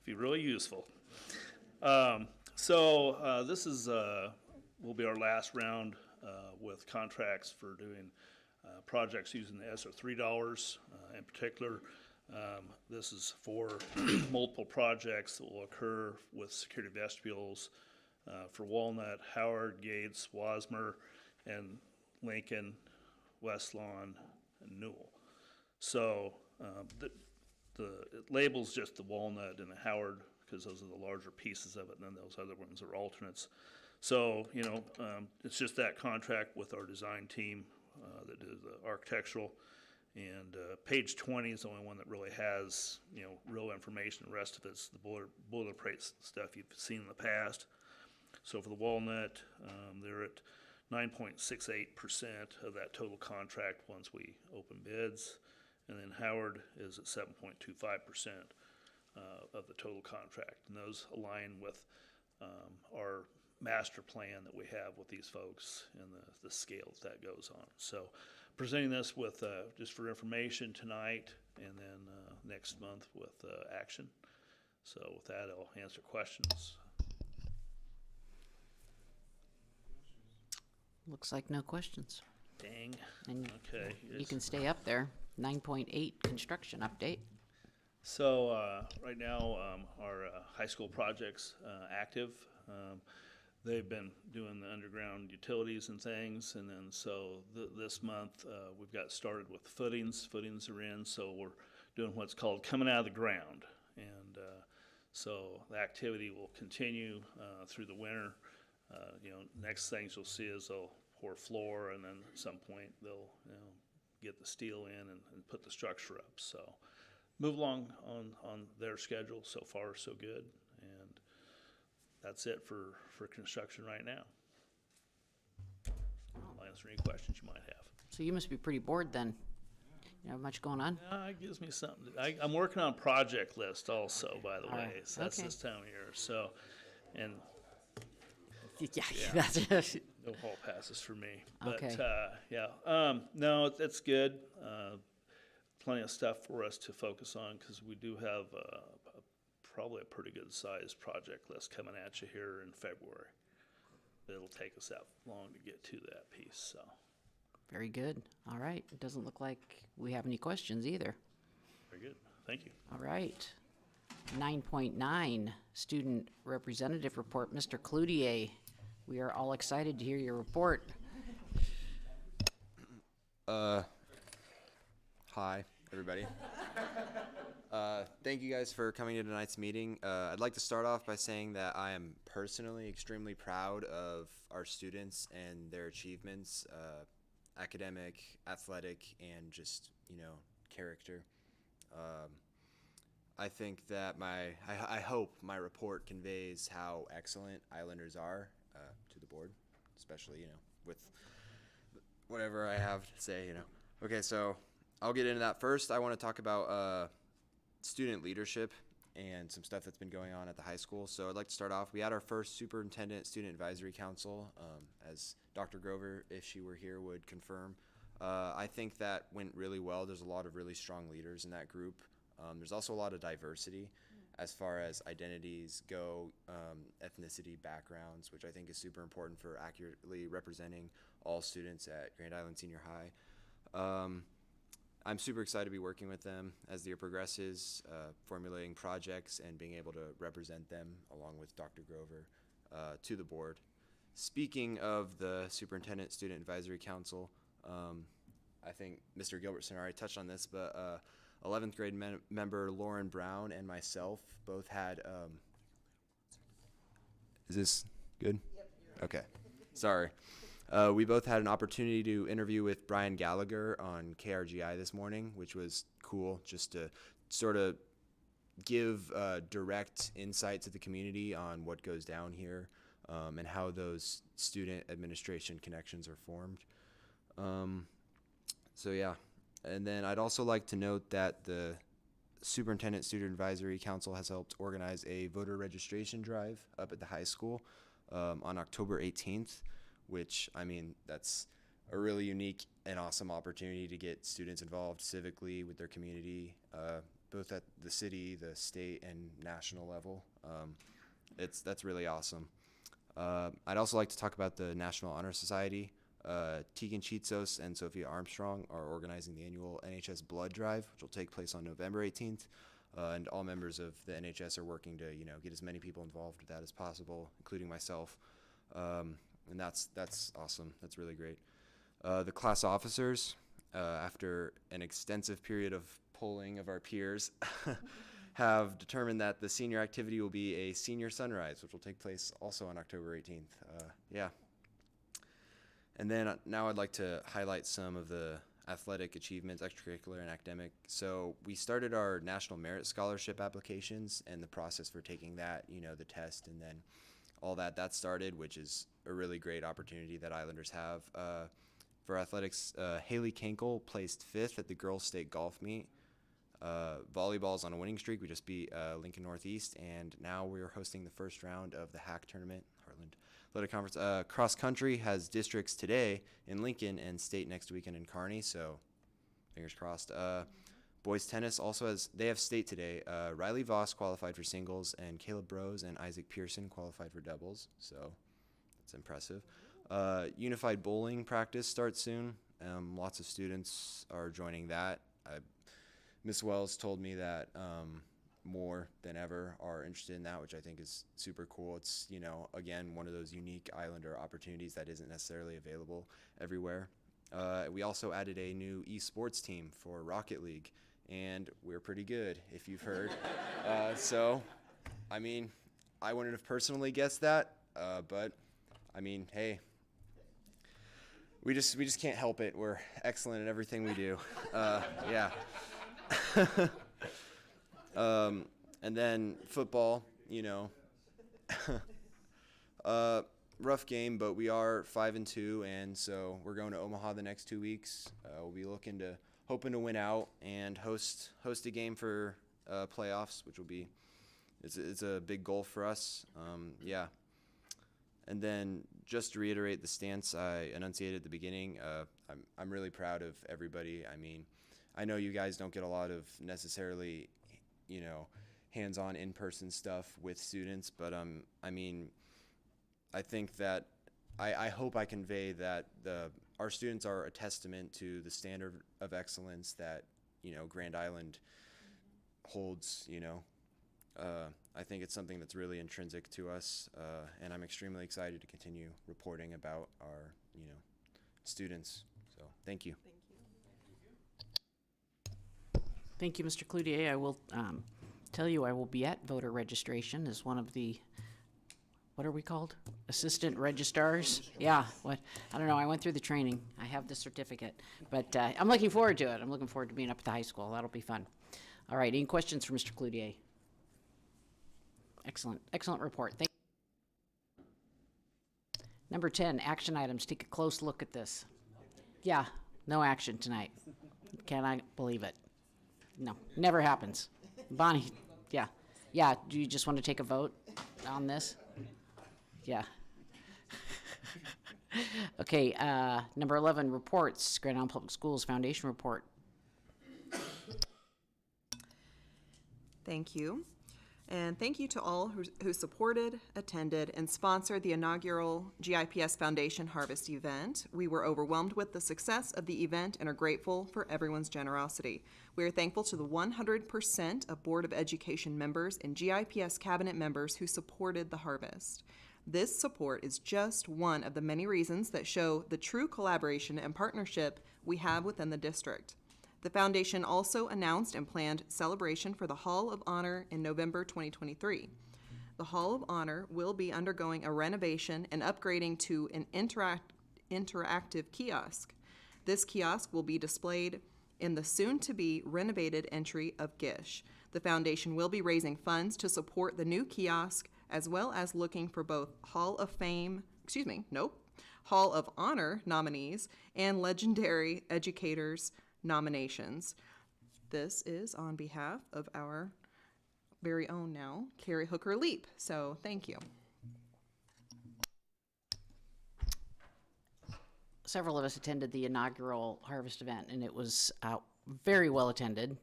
Be really useful. This is will be our last round with contracts for doing projects using the ESSER $3 in particular. This is for multiple projects that will occur with security vestibules for Walnut, Howard, Gates, Wasmer, and Lincoln, West Lawn, and Newell. So it labels just the Walnut and the Howard because those are the larger pieces of it, and then those other ones are alternates. So, it's just that contract with our design team that did the architectural. And page 20 is the only one that really has, real information. The rest of it's the boilerplate stuff you've seen in the past. So for the Walnut, they're at 9.68% of that total contract once we open bids. And then Howard is at 7.25% of the total contract. And those align with our master plan that we have with these folks and the scale that goes on. So presenting this with just for information tonight and then next month with action. So with that, I'll answer questions. Looks like no questions. Dang. And Okay. you can stay up there. 9.8 construction update. So right now, our high school project's active. They've been doing the underground utilities and things, and then so this month we've got started with footings. Footings are in, so we're doing what's called coming out of the ground, and so the activity will continue through the winter. Next things you'll see is they'll pour floor, and then at some point they'll get the steel in and put the structure up. So move along on their schedule. So far, so good, and that's it for construction right now. I'll answer any questions you might have. So you must be pretty bored then. You have much going on? It gives me something. I'm working on project list also, by the All way. right. So that's Okay. this time of year. So, and Yeah, that's no hall passes for me. But Okay. no, it's good. Plenty of stuff for us to focus on because we do have probably a pretty good sized project list coming at you here in February. It'll take us that long to get to that piece. So very good. All right. It doesn't look like we have any questions either. very good. Thank you. All right. 9.9 student representative report. Mr. Cloutier, we are all excited to hear your report. Hi, everybody. Thank you guys for coming to tonight's meeting. I'd like to start off by saying that I am personally extremely proud of our students and their achievements, academic, athletic, and just, character. I think that I hope my report conveys how excellent Islanders are to the board, especially, with whatever I have to say, Okay, so I'll get into that first. I want to talk about student leadership and some stuff that's been going on at the high school. So I'd like to start off. We had our first superintendent student advisory council, as Dr. Grover, if she were here, would confirm. I think that went really well. There's a lot of really strong leaders in that group. There's also a lot of diversity as far as identities go, ethnicity, backgrounds, which I think is super important for accurately representing all students at Grand Island Senior High. I'm super excited to be working with them as the year progresses, formulating projects and being able to represent them along with Dr. Grover to the board. Speaking of the Superintendent Student Advisory Council, I think Mr. Gilbertson already touched on this, but 11th grade member Lauren Brown and myself both had, is this good? Yep. Okay, sorry. We both had an opportunity to interview with Brian Gallagher on KRGI this morning, which was cool, just to sort of give direct insight to the community on what goes down here and how those student administration connections are formed. So yeah, and then I'd also like to note that the Superintendent Student Advisory Council has helped organize a voter registration drive up at the high school on October 18th, which, I mean, that's a really unique and awesome opportunity to get students involved civically with their community, both at the city, the state, and national level. That's really awesome. I'd also like to talk about the National Honor Society. Tegan Chitsos and Sophia Armstrong are organizing the annual NHS Blood Drive, which will take place on November 18th. And all members of the NHS are working to, get as many people involved with that as possible, including myself. And that's awesome. That's really great. The class officers, after an extensive period of polling of our peers, have determined that the senior activity will be a senior sunrise, which will take place also on October 18th. Yeah. And then now I'd like to highlight some of the athletic achievements, extracurricular and academic. So we started our National Merit Scholarship applications, and the process for taking that, the test and then all that started, which is a really great opportunity that Islanders have. For athletics, Haley Kenkel placed 5th at the girls' state golf meet. Volleyball's on a winning streak. We just beat Lincoln Northeast, and now we're hosting the first round of the Hack Tournament, Heartland Athletic Conference. Cross country has districts today in Lincoln and state next weekend in Kearney, so fingers crossed. Boys tennis also they have state today. Riley Voss qualified for singles, and Caleb Brose and Isaac Pearson qualified for doubles, so that's impressive. Unified bowling practice starts soon. Lots of students are joining that. Miss Wells told me that more than ever are interested in that, which I think is super cool. It's, again, one of those unique Islander opportunities that isn't necessarily available everywhere. We also added a new esports team for Rocket League, and we're pretty good, if you've heard. So, I mean, I wouldn't have personally guessed that, but, I mean, hey, we just can't help it. We're excellent at everything we do. Yeah. And then football, rough game, but we are 5-2, and so we're going to Omaha the next 2 weeks. We'll be hoping to win out and host a game for playoffs, which will be it's a big goal for us. Yeah. And then just to reiterate the stance I enunciated at the beginning, I'm really proud of everybody. I mean, I know you guys don't get a lot of necessarily, hands-on in-person stuff with students, but I mean, I think that I hope I convey that our students are a testament to the standard of excellence that Grand Island holds. I think it's something that's really intrinsic to us, and I'm extremely excited to continue reporting about our students. So thank you. Thank you, Mr. Cloutier. I will tell you I will be at voter registration as one of the, what are we called? Assistant registrars? Yeah, what? I don't know. I went through the training. I have the certificate. But I'm looking forward to it. I'm looking forward to being up at the high school. That'll be fun. All right. Any questions for Mr. Cloutier? Excellent. Excellent report. Thank you. Number 10, action items. Take a close look at this. Yeah, no action tonight. Can I believe it? No, never happens. Bonnie, yeah. Yeah, do you just want to take a vote on this? Yeah. Okay, number 11, reports. Grand Island Public Schools Foundation report. Thank you. And thank you to all who supported, attended, and sponsored the inaugural GIPS Foundation Harvest event. We were overwhelmed with the success of the event and are grateful for everyone's generosity. We are thankful to the 100% of Board of Education members and GIPS cabinet members who supported the harvest. This support is just one of the many reasons that show the true collaboration and partnership we have within the district. The foundation also announced and planned celebration for the Hall of Honor in November 2023. The Hall of Honor will be undergoing a renovation and upgrading to an interactive kiosk. This kiosk will be displayed in the soon-to-be renovated entry of Gish. The foundation will be raising funds to support the new kiosk, as well as looking for both Hall of Honor nominees and Legendary Educators nominations. This is on behalf of our very own now, Carrie Hooker Leap. So thank you. Several of us attended the inaugural harvest event, and it was very well attended,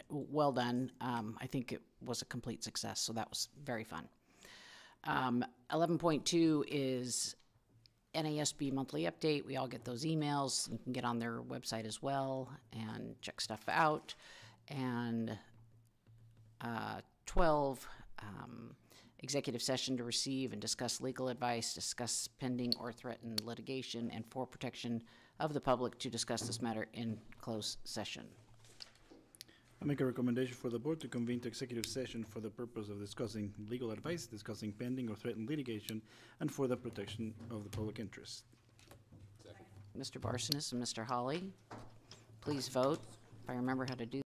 well done. I think it was a complete success, so that was very fun. 11.2 is NASB monthly update. We all get those emails. You can get on their website as well and check stuff out. And 12, executive session to receive and discuss legal advice, discuss pending or threatened litigation, and for protection of the public to discuss this matter in closed session. I make a recommendation for the board to convene to executive session for the purpose of discussing legal advice, discussing pending or threatened litigation, and for the protection of the public interest. Mr. Barsonis and Mr. Hawley, please vote. If I remember how to do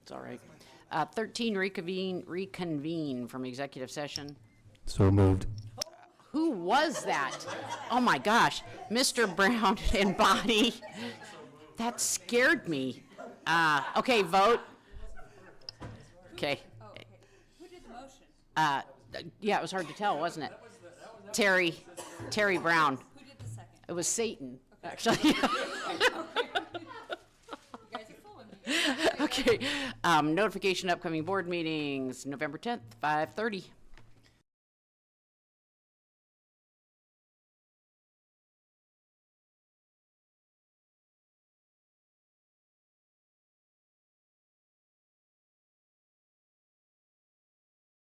It's all right. 13, reconvene from executive session. So moved. Who was that? Oh my gosh, Mr. Brown and Bonnie. That scared me. Okay, vote. Okay. Who did the motion? Yeah, it was hard to tell, wasn't it? Terry Brown. Who did the second? It was Satan, actually. You guys are fooling me. Okay, notification upcoming board meetings, November 10th, 5:30.